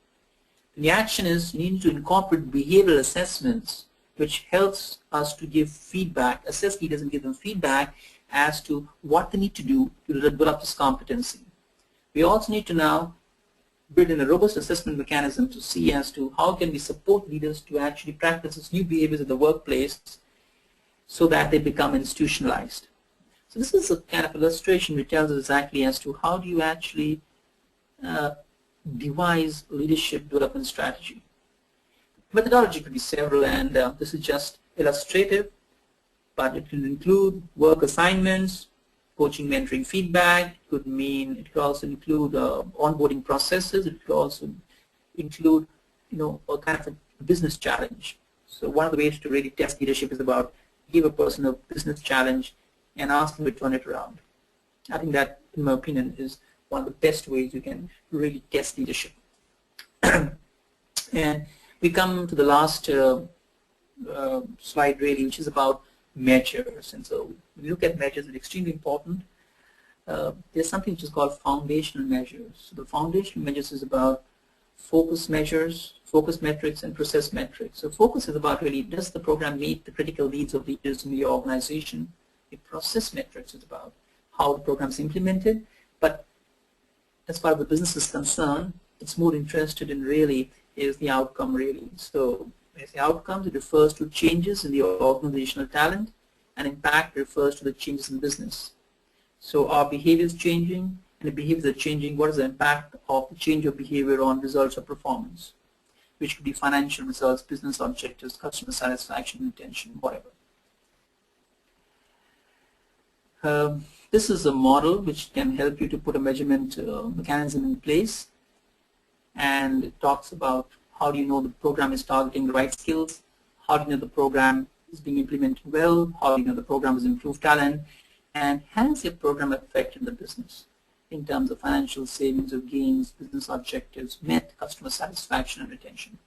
the action is you need to incorporate behavioral assessments which helps us to give feedback, assess leaders and give them feedback as to what they need to do to develop this competency. We also need to now build in a robust assessment mechanism to see as to how can we support leaders to actually practice these new behaviors in the workplace so that they become institutionalized. So this is a kind of illustration which tells us exactly as to how do you actually devise leadership development strategy. Methodology could be several, and this is just illustrative, but it can include work assignments, coaching, mentoring, feedback. It could also include onboarding processes. It could also include, a kind of a business challenge. So one of the ways to really test leadership is about give a person a business challenge and ask them to turn it around. I think that, in my opinion, is one of the best ways you can really test leadership. And we come to the last slide really, which is about measures. And so when you look at measures, it's extremely important. There's something which is called foundational measures. So the foundational measures is about focus measures, focus metrics, and process metrics. So focus is about really, does the program meet the critical needs of leaders in the organization? The process metrics is about how the program is implemented. But as far as the business is concerned, it's more interested in really is the outcome really. So as the outcomes, it refers to changes in the organizational talent, and impact refers to the changes in business. So our behavior is changing, and the behaviors are changing. What is the impact of the change of behavior on results or performance, which could be financial results, business objectives, customer satisfaction, retention, whatever. This is a model which can help you to put a measurement mechanism in place, and it talks about how do you know the program is targeting the right skills, how do you know the program is being implemented well, how do you know the program has improved talent, and has your program affected the business in terms of financial savings or gains, business objectives met, customer satisfaction and retention.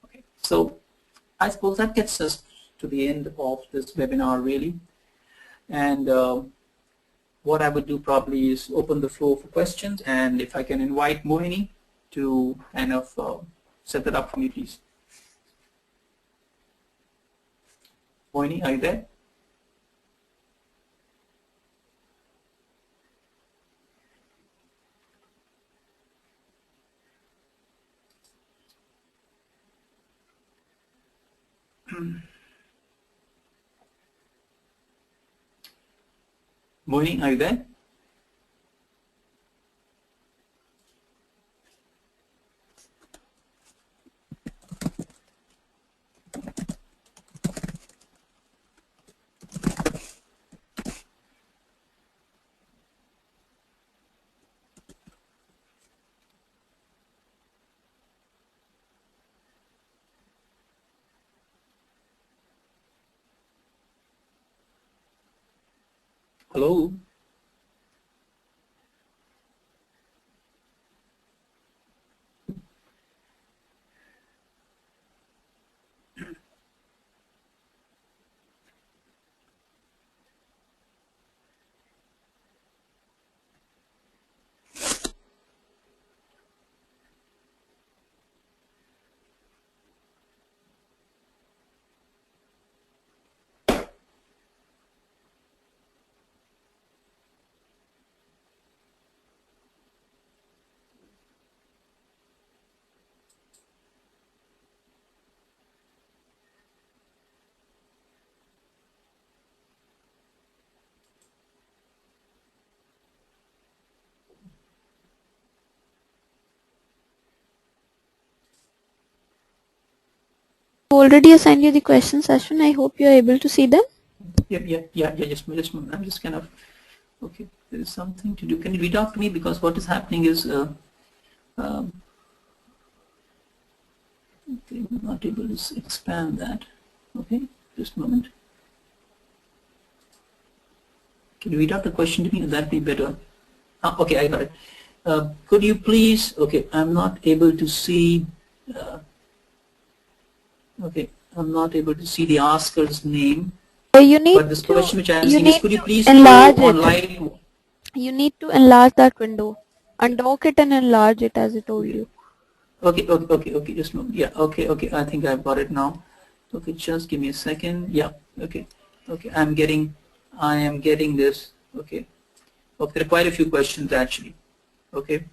Okay, so I suppose that gets us to the end of this webinar really. And what I would do probably is open the floor for questions, and if I can invite Mohini to kind of set that up for me, please. Mohini, are you there? Mohini, are you there? Hello? Already assigned you the question session. I hope you are able to see them. Yeah. Just I'm just kind of, okay, there is something to do. Can you read out to me, because what is happening is okay, I'm not able to expand that. Okay, just a moment. Can you read out the question to me? Would that be better? Okay, I got it. Could you please, okay, I'm not able to see, okay, I'm not able to see the asker's name. You need but this question which I'm you asking is, need could you to please enlarge go on it. live? You need to enlarge that window. Undock it and enlarge it as I told you. Okay, just a moment. Yeah, okay, I think I've got it now. Okay, just give me a second. Yeah, okay, I am getting this. Okay, there are quite a few questions actually. Okay.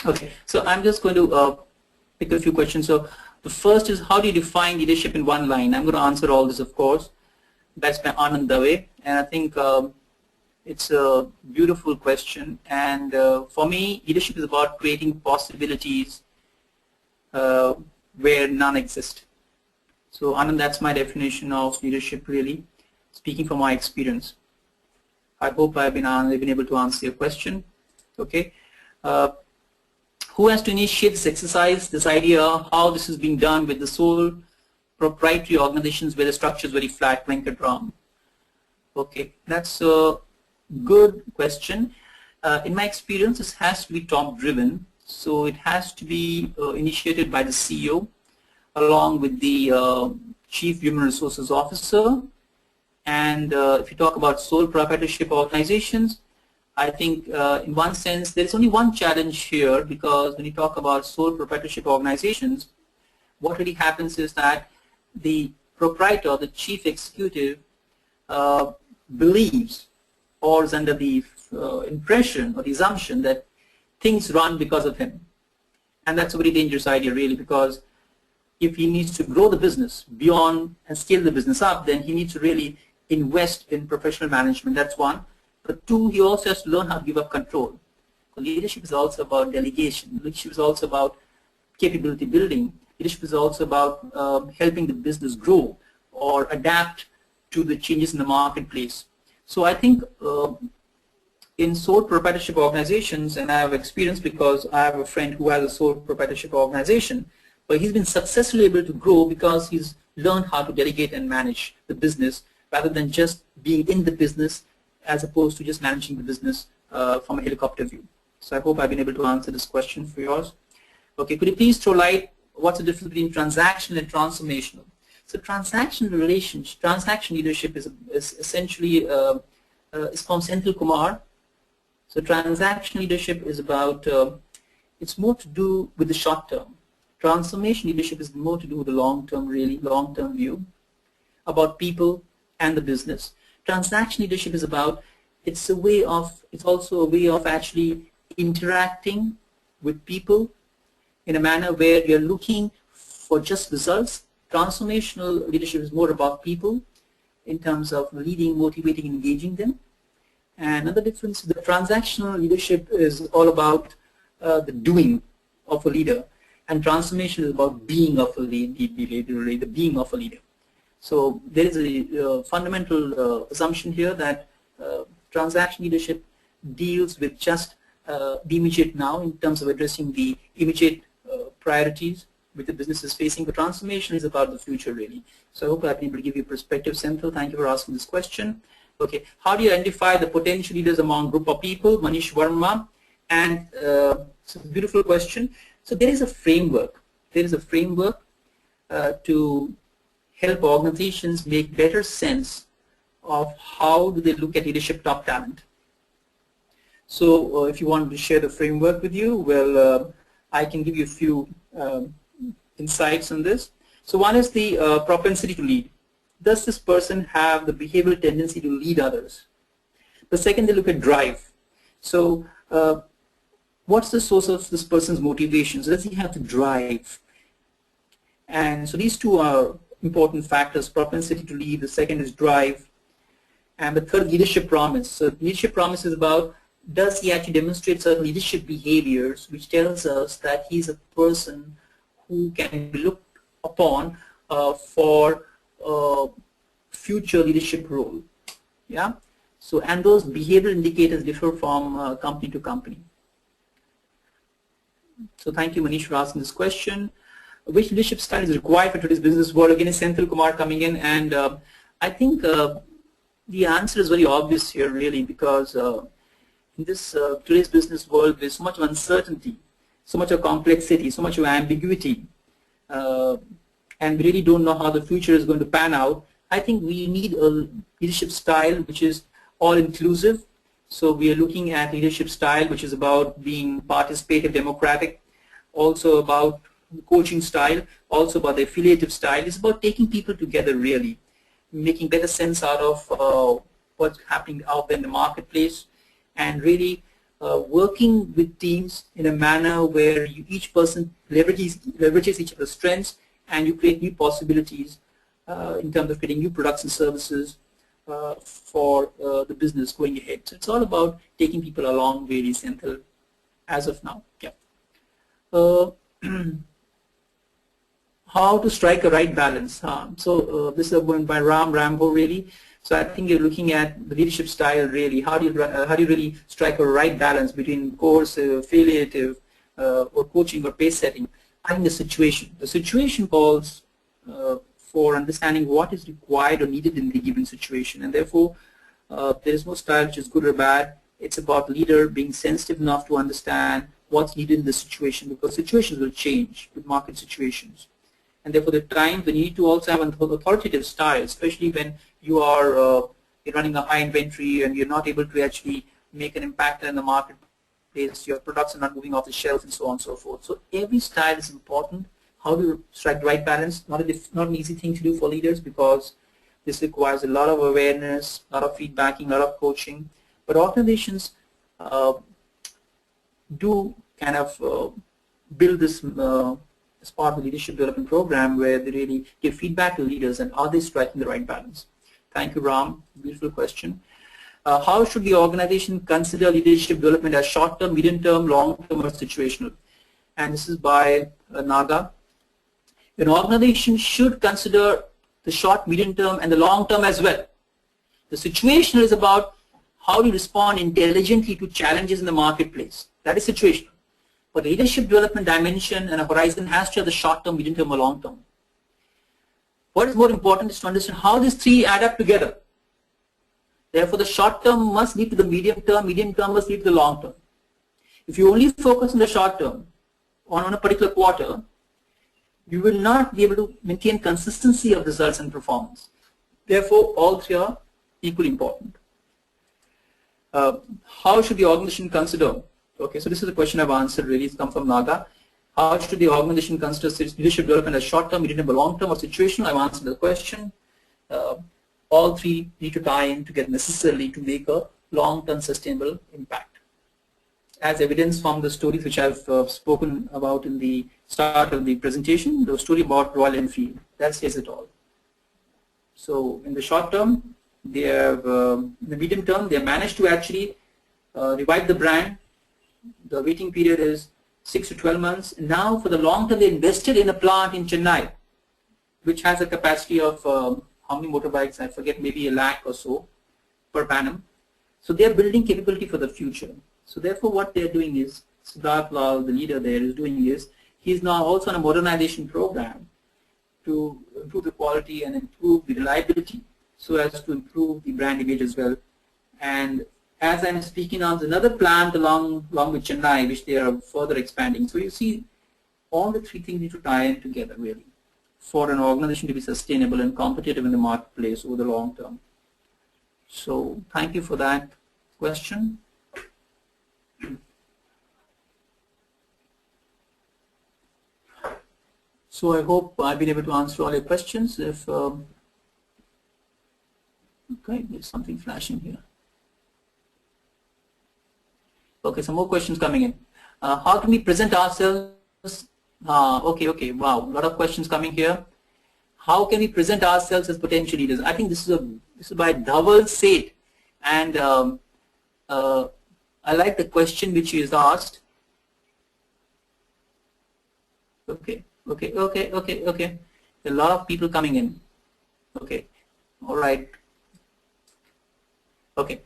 Okay, so I'm just going to pick a few questions. So the first is, how do you define leadership in one line? I'm going to answer all this, of course. That's by Anand Dave, and I think it's a beautiful question. And for me, leadership is about creating possibilities where none exist. So Anand, that's my definition of leadership, really, speaking from my experience. I hope I've been able to answer your question. Okay. Who has to initiate this exercise, this idea, how this is being done with the sole proprietary organizations where the structure is very flat, like a drum? Okay, that's a good question. In my experience, this has to be top-driven. So it has to be initiated by the CEO along with the Chief Human Resources Officer. And if you talk about sole proprietorship organizations, I think in one sense there is only one challenge here, because when you talk about sole proprietorship organizations, what really happens is that the proprietor, the chief executive, believes or is under the impression or the assumption that things run because of him. And that's a very dangerous idea, really, because if he needs to grow the business beyond and scale the business up, then he needs to really invest in professional management. That's one. But two, he also has to learn how to give up control. So leadership is also about delegation. Leadership is also about capability building. Leadership is also about helping the business grow or adapt to the changes in the marketplace. So I think in sole proprietorship organizations, and I have experience because I have a friend who has a sole proprietorship organization, but he's been successfully able to grow because he's learned how to delegate and manage the business rather than just being in the business, as opposed to just managing the business from a helicopter view. So I hope I've been able to answer this question for yours. Okay, could you please throw light, what's the difference between transactional and transformational? So transaction leadership is essentially is from Senthil Kumar. So transaction leadership is about, it's more to do with the short term. Transformation leadership is more to do with the long term, really, long term view about people and the business. Transaction leadership is about, it's also a way of actually interacting with people in a manner where you're looking for just results. Transformational leadership is more about people in terms of leading, motivating, engaging them. And another difference, the transactional leadership is all about the doing of a leader, and transformation is about being of a leader, the being of a leader. So there is a fundamental assumption here that transaction leadership deals with just the immediate now in terms of addressing the immediate priorities which the business is facing. But transformation is about the future, really. So I hope I've been able to give you perspective, Senthil. Thank you for asking this question. Okay, how do you identify the potential leaders among group of people? Manish Verma. And it's a beautiful question. So there is a framework. There is a framework to help organizations make better sense of how do they look at leadership top talent. So if you want to share the framework with you, well, I can give you a few insights on this. So one is the propensity to lead. Does this person have the behavioral tendency to lead others? The second, they look at drive. So what's the source of this person's motivations? Does he have the drive? And so these two are important factors, propensity to lead. The second is drive. And the third, leadership promise. So leadership promise is about, does he actually demonstrate certain leadership behaviors which tells us that he's a person who can be looked upon for future leadership role. Yeah. So, and those behavioral indicators differ from company to company. So thank you, Manish, for asking this question. Which leadership style is required for today's business world? Again, is Senthil Kumar coming in, and I think the answer is very obvious here, really, because in this today's business world, there's so much of uncertainty, so much of complexity, so much of ambiguity, and we really don't know how the future is going to pan out. I think we need a leadership style which is all-inclusive. So we are looking at leadership style which is about being participative, democratic, also about coaching style, also about the affiliative style. It's about taking people together, really, making better sense out of what's happening out there in the marketplace, and really working with teams in a manner where each person leverages each other's strengths, and you create new possibilities in terms of creating new products and services for the business going ahead. So it's all about taking people along, really, Senthil, as of now. Yeah. how to strike a right balance. This is going by Rambo really. So I think you're looking at the leadership style really. How do you really strike a right balance between coercive, affiliative, or coaching or pace setting? I think the situation calls for understanding what is required or needed in the given situation, and therefore there is no style which is good or bad. It's about leader being sensitive enough to understand what's needed in the situation, because situations will change with market situations. And therefore, the times when you need to also have an authoritative style, especially when you are you're running a high inventory and you're not able to actually make an impact in the marketplace, your products are not moving off the shelves and so on and so forth. So every style is important. How do you strike the right balance? Not an easy thing to do for leaders, because this requires a lot of awareness, a lot of feedbacking, a lot of coaching. But organizations do kind of build this as part of the leadership development program, where they really give feedback to leaders and are they striking the right balance. Thank you, Ram. Beautiful question. How should the organization consider leadership development as short-term, medium-term, long-term, or situational? And this is by Naga. An organization should consider the short, medium-term, and the long-term as well. The situational is about how you respond intelligently to challenges in the marketplace. That is situational. But the leadership development dimension and a horizon has to have the short-term, medium-term, or long-term. What is more important is to understand how these three add up together. Therefore, the short-term must lead to the medium-term must lead to the long-term. If you only focus on the short-term, on a particular quarter, you will not be able to maintain consistency of results and performance. Therefore, all three are equally important. How should the organization consider? Okay, so this is a question I've answered really. It's come from Naga. How should the organization consider leadership development as short-term, medium-term, long-term, or situational? I've answered the question. All three need to tie in together necessarily to make a long-term sustainable impact. As evidence from the stories which I've spoken about in the start of the presentation, the story about Royal Enfield, that says it all. So in the short term, they have, in the medium term, they have managed to actually revive the brand. The waiting period is 6 to 12 months. And now for the long term, they invested in a plant in Chennai, which has a capacity of how many motorbikes, I forget, maybe 1 lakh or so per annum. So they are building capability for the future. So therefore what they are doing is, Siddharth Lal, the leader there, is doing is, he is now also on a modernization program to improve the quality and improve the reliability, so as to improve the brand image as well. And as I'm speaking on, there's another plant along with Chennai, which they are further expanding. So you see, all the three things need to tie in together really, for an organization to be sustainable and competitive in the marketplace over the long term. So thank you for that question. So I hope I've been able to answer all your questions. If okay, there's something flashing here. Okay, some more questions coming in. How can we present ourselves? Okay, wow, a lot of questions coming here. How can we present ourselves as potential leaders? I think this is by Dhaval Seth, and I like the question which he has asked. Okay. There are a lot of people coming in. Okay, all right. Okay.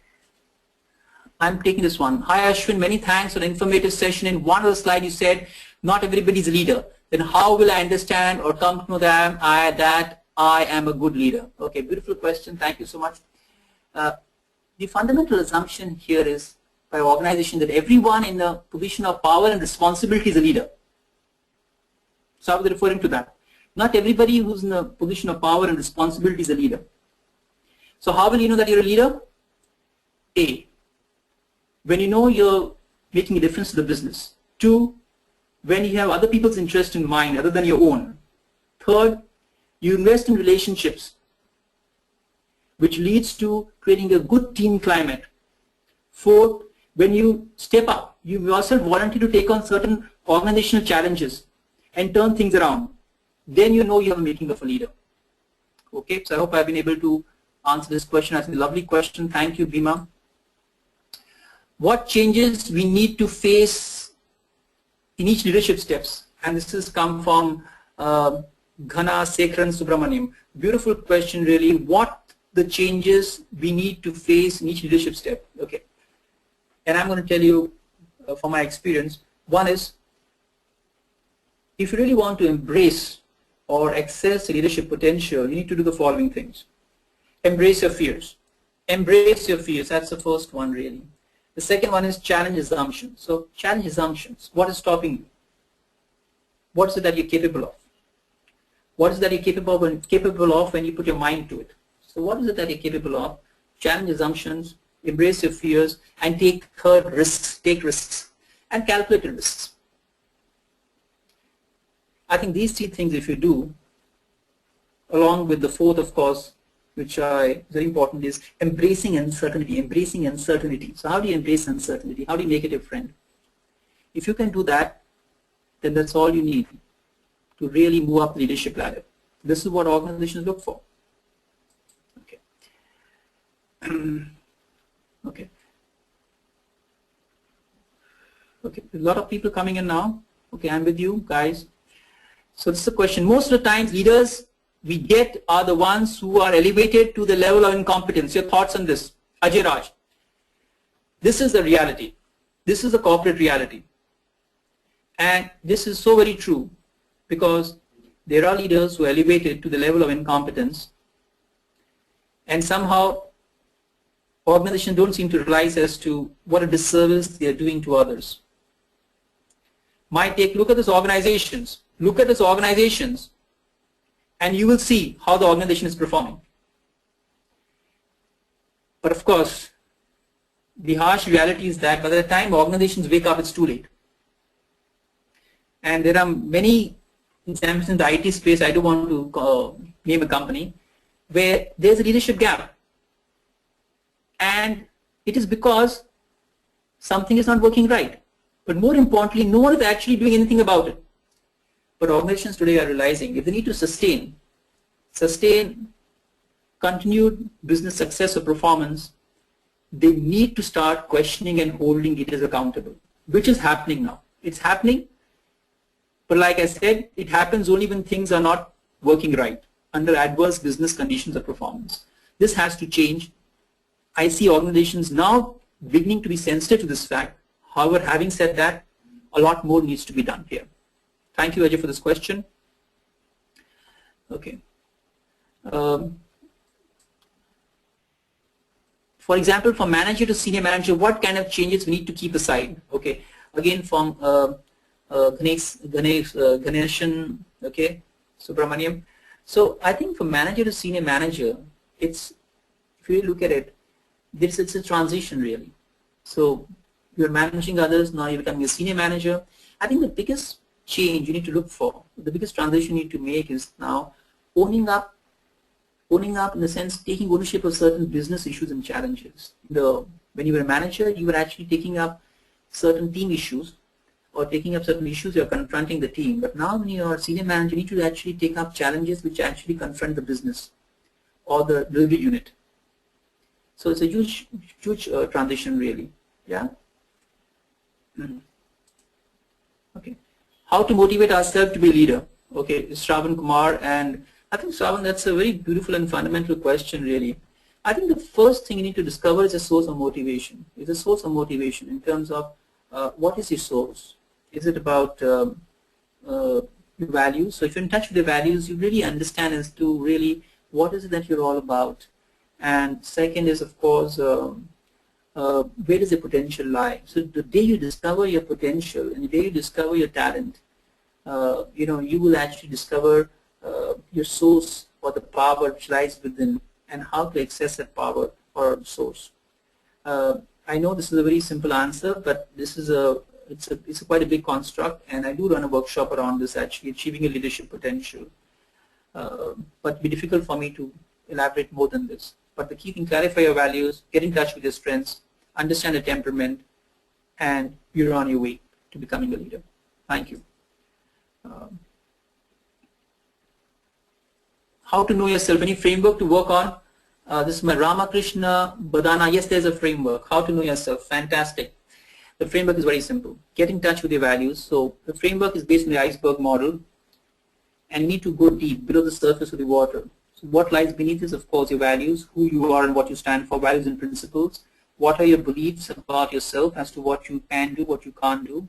I'm taking this one. Hi Ashwin, many thanks for the informative session. In one of the slides you said, not everybody is a leader. Then how will I understand or come to know that I am a good leader? Okay, beautiful question. Thank you so much. The fundamental assumption here is by organization that everyone in the position of power and responsibility is a leader. So I was referring to that. Not everybody who's in a position of power and responsibility is a leader. So how will you know that you're a leader? A, when you know you're making a difference to the business. 2, when you have other people's interest in mind other than your own. 3rd, you invest in relationships, which leads to creating a good team climate. 4th, when you step up, you yourself volunteer to take on certain organizational challenges and turn things around. Then you know you're making of a leader. Okay, so I hope I've been able to answer this question. That's a lovely question. Thank you, Bhima. What changes we need to face in each leadership steps? And this has come from Ghana Sekran Subramaniam. Beautiful question, really. What the changes we need to face in each leadership step? Okay. And I'm going to tell you from my experience. One is, if you really want to embrace or access leadership potential, you need to do the following things. Embrace your fears. Embrace your fears. That's the first one, really. The second one is challenge assumptions. So challenge assumptions. What is stopping you? What is it that you're capable of? What is it that you're capable of when you put your mind to it? So what is it that you're capable of? Challenge assumptions, embrace your fears, and take risks. Take risks and calculated risks. I think these three things, if you do, along with the fourth, of course, which is very important, is embracing uncertainty. Embracing uncertainty. So how do you embrace uncertainty? How do you make it your friend? If you can do that, then that's all you need to really move up the leadership ladder. This is what organizations look for. Okay. Okay. Okay. A lot of people coming in now. Okay, I'm with you guys. So this is the question. Most of the times, leaders we get are the ones who are elevated to the level of incompetence. Your thoughts on this, Ajay Raj? This is the reality. This is the corporate reality. And this is so very true, because there are leaders who are elevated to the level of incompetence, and somehow organizations don't seem to realize as to what a disservice they are doing to others. Look at these organizations. Look at these organizations, and you will see how the organization is performing. But of course, the harsh reality is that by the time organizations wake up, it's too late. And there are many examples in the IT space, I don't want to name a company, where there's a leadership gap. And it is because something is not working right. But more importantly, no one is actually doing anything about it. But organizations today are realizing if they need to sustain continued business success or performance, they need to start questioning and holding leaders accountable, which is happening now. It's happening, but like I said, it happens only when things are not working right, under adverse business conditions or performance. This has to change. I see organizations now beginning to be sensitive to this fact. However, having said that, a lot more needs to be done here. Thank you, Ajay, for this question. Okay. For example, from manager to senior manager, what kind of changes we need to keep aside? Okay. Again, from Ganeshan, okay, Subramaniam. So I think from manager to senior manager, if you look at it, it's a transition really. So you're managing others, now you're becoming a senior manager. I think the biggest change you need to look for, the biggest transition you need to make is now owning up in the sense taking ownership of certain business issues and challenges. When you were a manager, you were actually taking up certain team issues or taking up certain issues, you're confronting the team. But now when you're a senior manager, you need to actually take up challenges which actually confront the business or the delivery unit. So it's a huge transition really. Yeah. Okay. How to motivate ourselves to be a leader? Okay, Shravan Kumar, and I think Shravan, that's a very beautiful and fundamental question really. I think the first thing you need to discover is a source of motivation. It's a source of motivation in terms of what is your source? Is it about your values? So if you're in touch with your values, you really understand as to really what is it that you're all about. And second is, of course, where does the potential lie? So the day you discover your potential and the day you discover your talent, you will actually discover your source or the power which lies within and how to access that power or source. I know this is a very simple answer, but this is it's quite a big construct, and I do run a workshop around this, actually achieving a leadership potential. But it'd be difficult for me to elaborate more than this. But the key thing, clarify your values, get in touch with your strengths, understand the temperament, and you're on your way to becoming a leader. Thank you. How to know yourself? Any framework to work on? This is my Ramakrishna Badana. Yes, there's a framework. How to know yourself? Fantastic. The framework is very simple. Get in touch with your values. So the framework is based on the iceberg model. and you need to go deep below the surface of the water. So what lies beneath is, of course, your values, who you are and what you stand for, values and principles. What are your beliefs about yourself as to what you can do, what you can't do?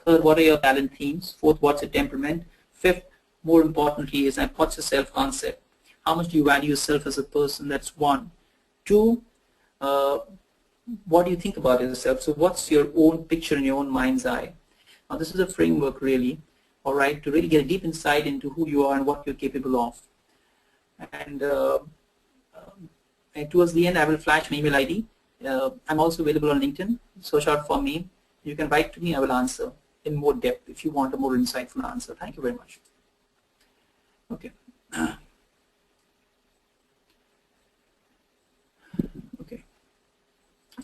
Third, what are your talent themes? Fourth, what's your temperament? Fifth, more importantly, is what's your self-concept? How much do you value yourself as a person? That's one. Two, what do you think about yourself? So what's your own picture in your own mind's eye? Now this is a framework really, all right, to really get a deep insight into who you are and what you're capable of. And towards the end, I will flash my email ID. I'm also available on LinkedIn. Search out for me. You can write to me. I will answer in more depth if you want a more insightful answer. Thank you very much. Okay.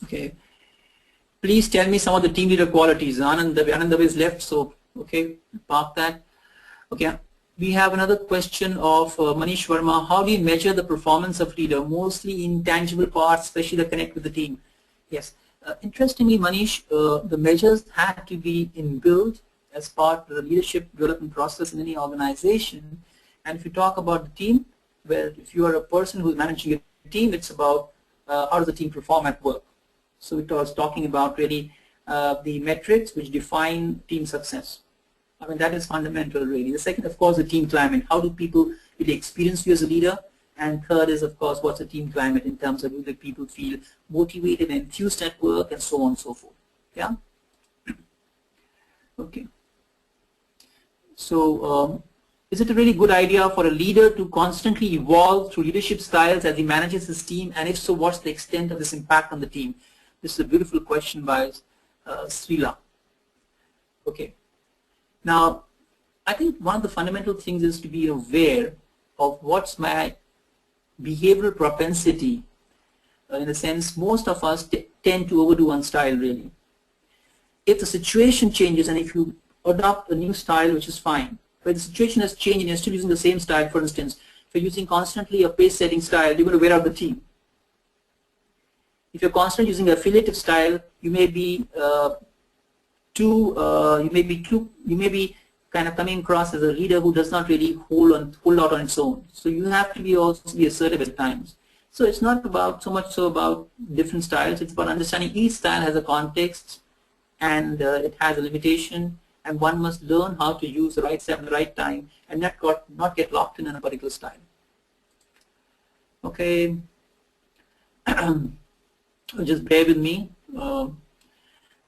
Okay. Please tell me some of the team leader qualities. Anand is left, so okay, park that. Okay. We have another question of Manish Verma. How do you measure the performance of leader? Mostly intangible parts, especially the connect with the team. Yes. Interestingly, Manish, the measures had to be inbuilt as part of the leadership development process in any organization. And if you talk about the team, where if you are a person who is managing a team, it's about how does the team perform at work. So it was talking about really the metrics which define team success. I mean, that is fundamental really. The second, of course, the team climate. How do people really experience you as a leader? And third is, of course, what's the team climate in terms of whether people feel motivated and enthused at work and so on and so forth. Yeah? Okay. So is it a really good idea for a leader to constantly evolve through leadership styles as he manages his team? And if so, what's the extent of this impact on the team? This is a beautiful question by Srila. Okay. Now, I think one of the fundamental things is to be aware of what's my behavioral propensity. In a sense, most of us tend to overdo one style really. If the situation changes and if you adopt a new style, which is fine, but the situation has changed and you're still using the same style, for instance, if you're using constantly a pace-setting style, you're going to wear out the team. If you're constantly using an affiliative style, you may be kind of coming across as a leader who does not really hold out on its own. So you have to also be assertive at times. So it's not about so much so about different styles. It's about understanding each style has a context and it has a limitation, and one must learn how to use the right step at the right time and not get locked in a particular style. Okay. Just bear with me.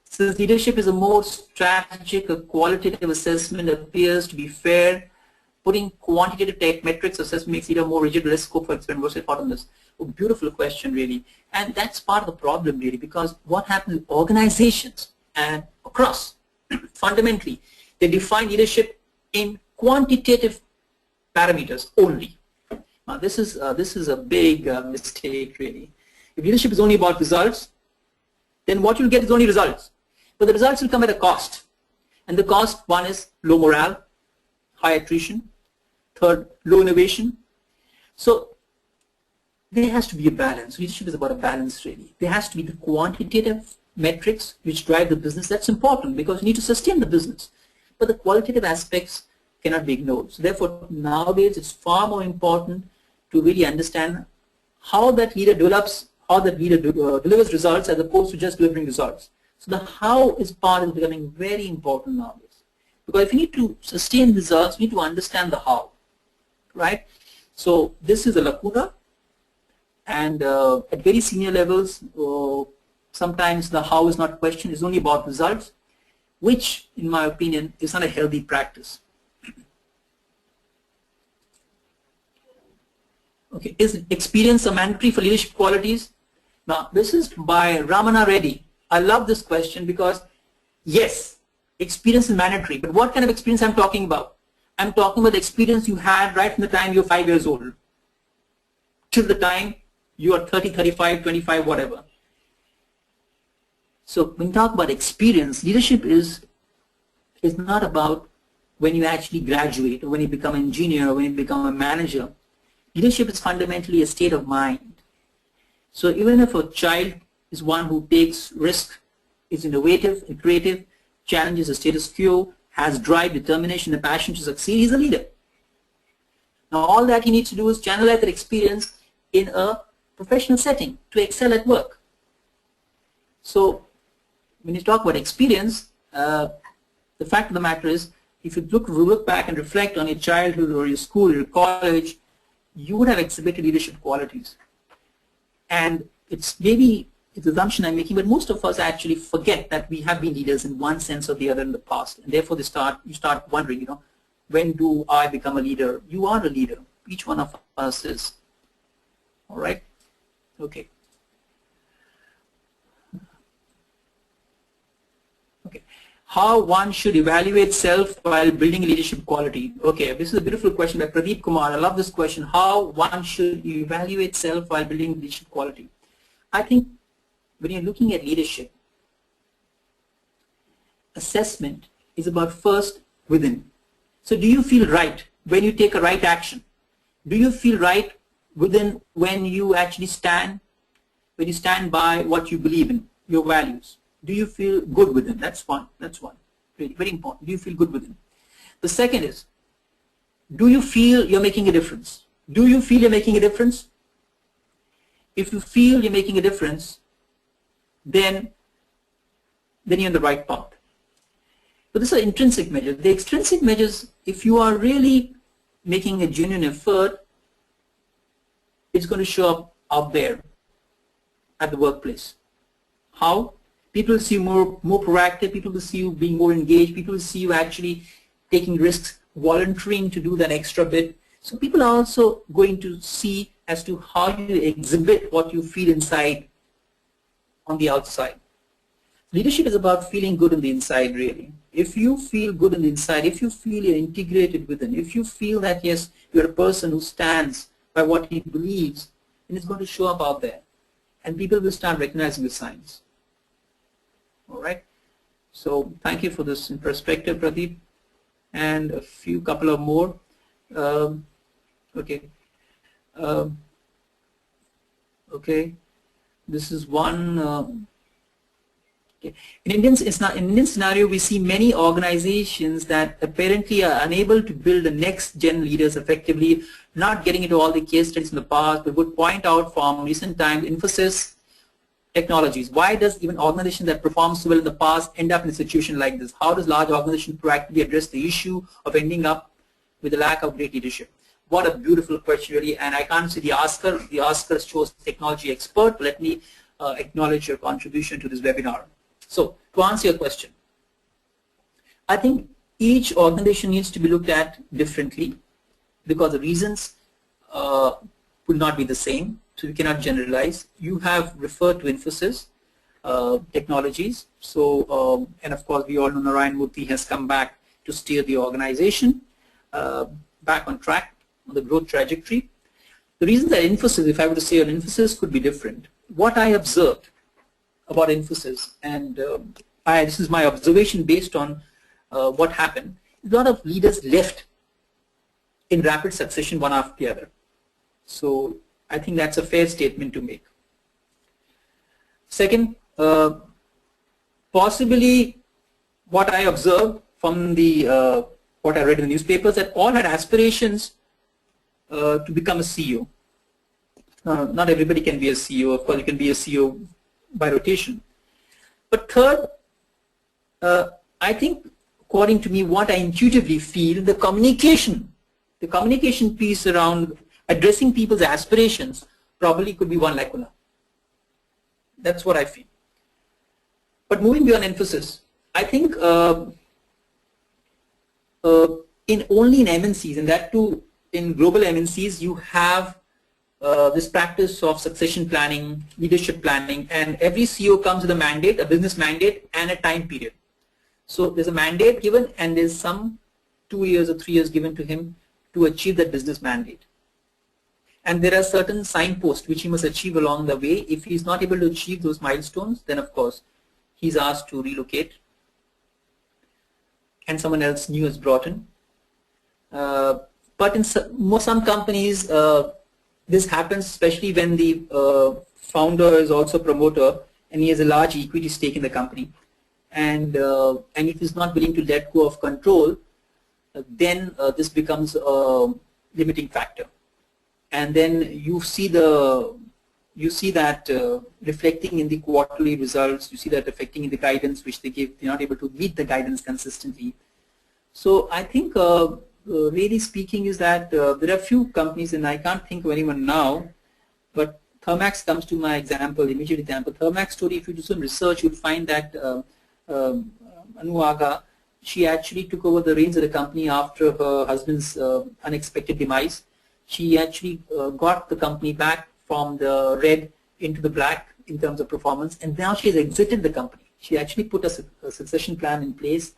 Since leadership is a more strategic, a qualitative assessment appears to be fair, putting quantitative metrics assessment makes leader more rigid, less scope for experiment. What's your thought on this? A beautiful question, really. And that's part of the problem, really, because what happens in organizations and across, fundamentally, they define leadership in quantitative parameters only. Now, this is a big mistake, really. If leadership is only about results, then what you'll get is only results. But the results will come at a cost. And the cost, one is low morale, high attrition, third, low innovation. So there has to be a balance. Leadership is about a balance, really. There has to be the quantitative metrics which drive the business. That's important because you need to sustain the business. But the qualitative aspects cannot be ignored. So therefore, nowadays, it's far more important to really understand how that leader develops, how that leader delivers results as opposed to just delivering results. So the how is becoming very important nowadays. Because if you need to sustain results, you need to understand the how, right? So this is a lacuna, and at very senior levels, sometimes the how is not questioned, it's only about results, which in my opinion is not a healthy practice. Okay, is experience a mandatory for leadership qualities? Now, this is by Ramana Reddy. I love this question because, yes, experience is mandatory, but what kind of experience I'm talking about? I'm talking about the experience you had right from the time you're 5 years old till the time you are 30, 35, 25, whatever. So when you talk about experience, leadership is not about when you actually graduate or when you become an engineer or when you become a manager. Leadership is fundamentally a state of mind. So even if a child is one who takes risk, is innovative and creative, challenges the status quo, has drive, determination, and passion to succeed, he's a leader. Now all that he needs to do is channelize that experience in a professional setting to excel at work. So when you talk about experience, the fact of the matter is, if you look back and reflect on your childhood or your school or your college, you would have exhibited leadership qualities. And it's maybe it's an assumption I'm making, but most of us actually forget that we have been leaders in one sense or the other in the past, and therefore you start wondering, when do I become a leader? You are a leader. Each one of us is. All right. Okay. Okay. How one should evaluate self while building leadership quality. Okay, this is a beautiful question by Pradeep Kumar. I love this question. How one should evaluate self while building leadership quality. I think when you're looking at leadership, assessment is about first within. So do you feel right when you take a right action? Do you feel right within when you actually stand by what you believe in, your values? Do you feel good within? That's one. That's one. Really, very important. Do you feel good within? The second is, do you feel you're making a difference? Do you feel you're making a difference? If you feel you're making a difference, then you're on the right path. So this is an intrinsic measure. The extrinsic measures, if you are really making a genuine effort, it's going to show up out there at the workplace. How? People will see you more proactive, people will see you being more engaged, people will see you actually taking risks, volunteering to do that extra bit. So people are also going to see as to how you exhibit what you feel inside on the outside. Leadership is about feeling good on the inside, really. If you feel good on the inside, if you feel you're integrated within, if you feel that, yes, you're a person who stands by what he believes, then it's going to show up out there. And people will start recognizing the signs. All right. So thank you for this perspective, Pradeep. And a couple of more. Okay. Okay. This is one. Okay. In Indian scenario, we see many organizations that apparently are unable to build the next gen leaders effectively, not getting into all the case studies in the past, but would point out from recent times, emphasis technologies. Why does even organization that performs so well in the past end up in a situation like this? How does large organization proactively address the issue of ending up with a lack of great leadership? What a beautiful question, really. And I can't see the asker. The asker shows technology expert. Let me acknowledge your contribution to this webinar. So to answer your question, I think each organization needs to be looked at differently because the reasons would not be the same. So we cannot generalize. You have referred to emphasis, technologies. So, and of course, we all know Narayan Murthy has come back to steer the organization back on track on the growth trajectory. The reason that emphasis, if I were to say an emphasis, could be different. What I observed about emphasis, and this is my observation based on what happened, a lot of leaders left in rapid succession one after the other. So I think that's a fair statement to make. Second, possibly what I observed from the what I read in the newspapers, that all had aspirations to become a CEO. Not everybody can be a CEO. Of course, you can be a CEO by rotation. But third, I think, according to me, what I intuitively feel, the communication piece around addressing people's aspirations probably could be one lacuna. That's what I feel. But moving beyond emphasis, I think only in MNCs, and that too in global MNCs, you have this practice of succession planning, leadership planning, and every CEO comes with a mandate, a business mandate, and a time period. So there's a mandate given, and there's some 2 years or 3 years given to him to achieve that business mandate. And there are certain signposts which he must achieve along the way. If he's not able to achieve those milestones, then of course he's asked to relocate and someone else new is brought in. But in some companies, this happens especially when the founder is also a promoter and he has a large equity stake in the company. And if he's not willing to let go of control, then this becomes limiting factor. And then you see that reflecting in the quarterly results. You see that reflecting in the guidance which they give. They're not able to meet the guidance consistently. So I think really speaking is that there are few companies, and I can't think of anyone now, but Thermax comes to my immediate example. Thermax story, if you do some research, you'll find that Anuaga, she actually took over the reins of the company after her husband's unexpected demise. She actually got the company back from the red into the black in terms of performance, and now she has exited the company. She actually put a succession plan in place,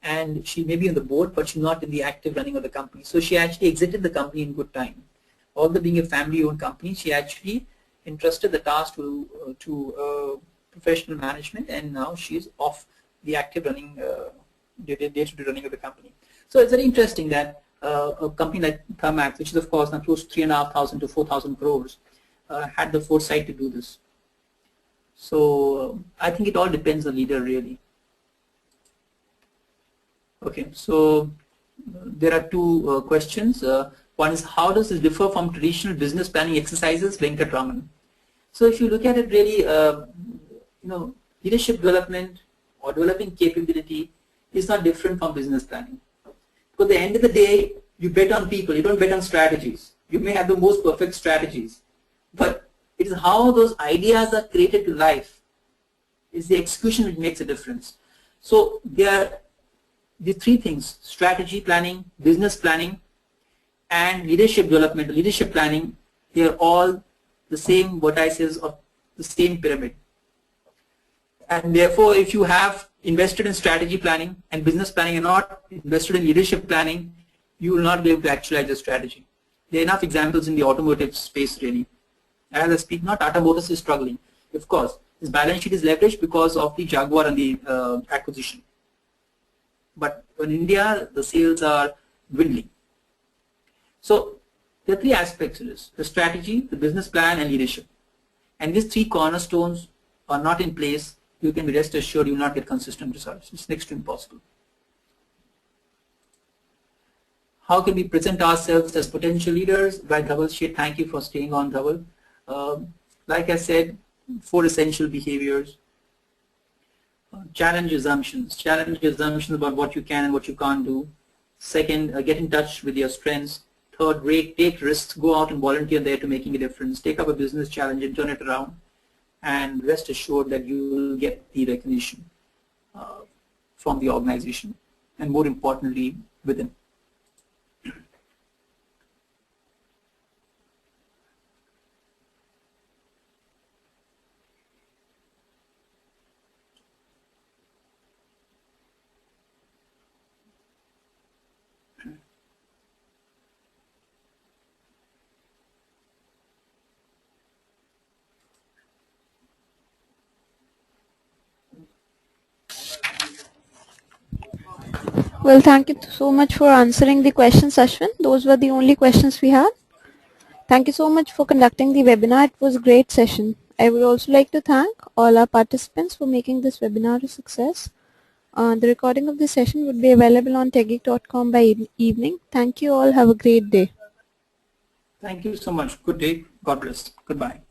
and she may be on the board, but she's not in the active running of the company. So she actually exited the company in good time. Although being a family-owned company, she actually entrusted the task to professional management, and now she's off the active running, day-to-day running of the company. So it's very interesting that a company like Thermax, which is of course now close to 3,500 to 4,000 crores, had the foresight to do this. So I think it all depends on the leader, really. Okay, so there are two questions. One is, how does this differ from traditional business planning exercises, Venkatraman? So if you look at it really, leadership development or developing capability is not different from business planning. Because at the end of the day, you bet on people, you don't bet on strategies. You may have the most perfect strategies, but it is how those ideas are created to life. It's the execution which makes a difference. So there are the three things: strategy planning, business planning, and leadership development, leadership planning. They are all the same vertices of the same pyramid. And therefore, if you have invested in strategy planning and business planning and not invested in leadership planning, you will not be able to actualize your strategy. There are enough examples in the automotive space, really. As I speak, not Tata Motors is struggling. Of course, his balance sheet is leveraged because of the Jaguar and the acquisition. But in India, the sales are dwindling. So there are three aspects to this: the strategy, the business plan, and leadership. And these three cornerstones are not in place, you can be rest assured you will not get consistent results. It's next to impossible. How can we present ourselves as potential leaders? By Dhaval, thank you for staying on, Dhaval. Like I said, 4 essential behaviors. Challenge assumptions about what you can and what you can't do. Second, get in touch with your strengths. Third, take risks, go out and volunteer there to making a difference. Take up a business challenge and turn it around, and rest assured that you will get the recognition from the organization, and more importantly, within. Well, thank you so much for answering the questions, Ashwin. Those were the only questions we had. Thank you so much for conducting the webinar. It was a great session. I would also like to thank all our participants for making this webinar a success. The recording of this session would be available on techgig.com by evening. Thank you all. Have a great day. Thank you so much. Good day. God bless. Goodbye.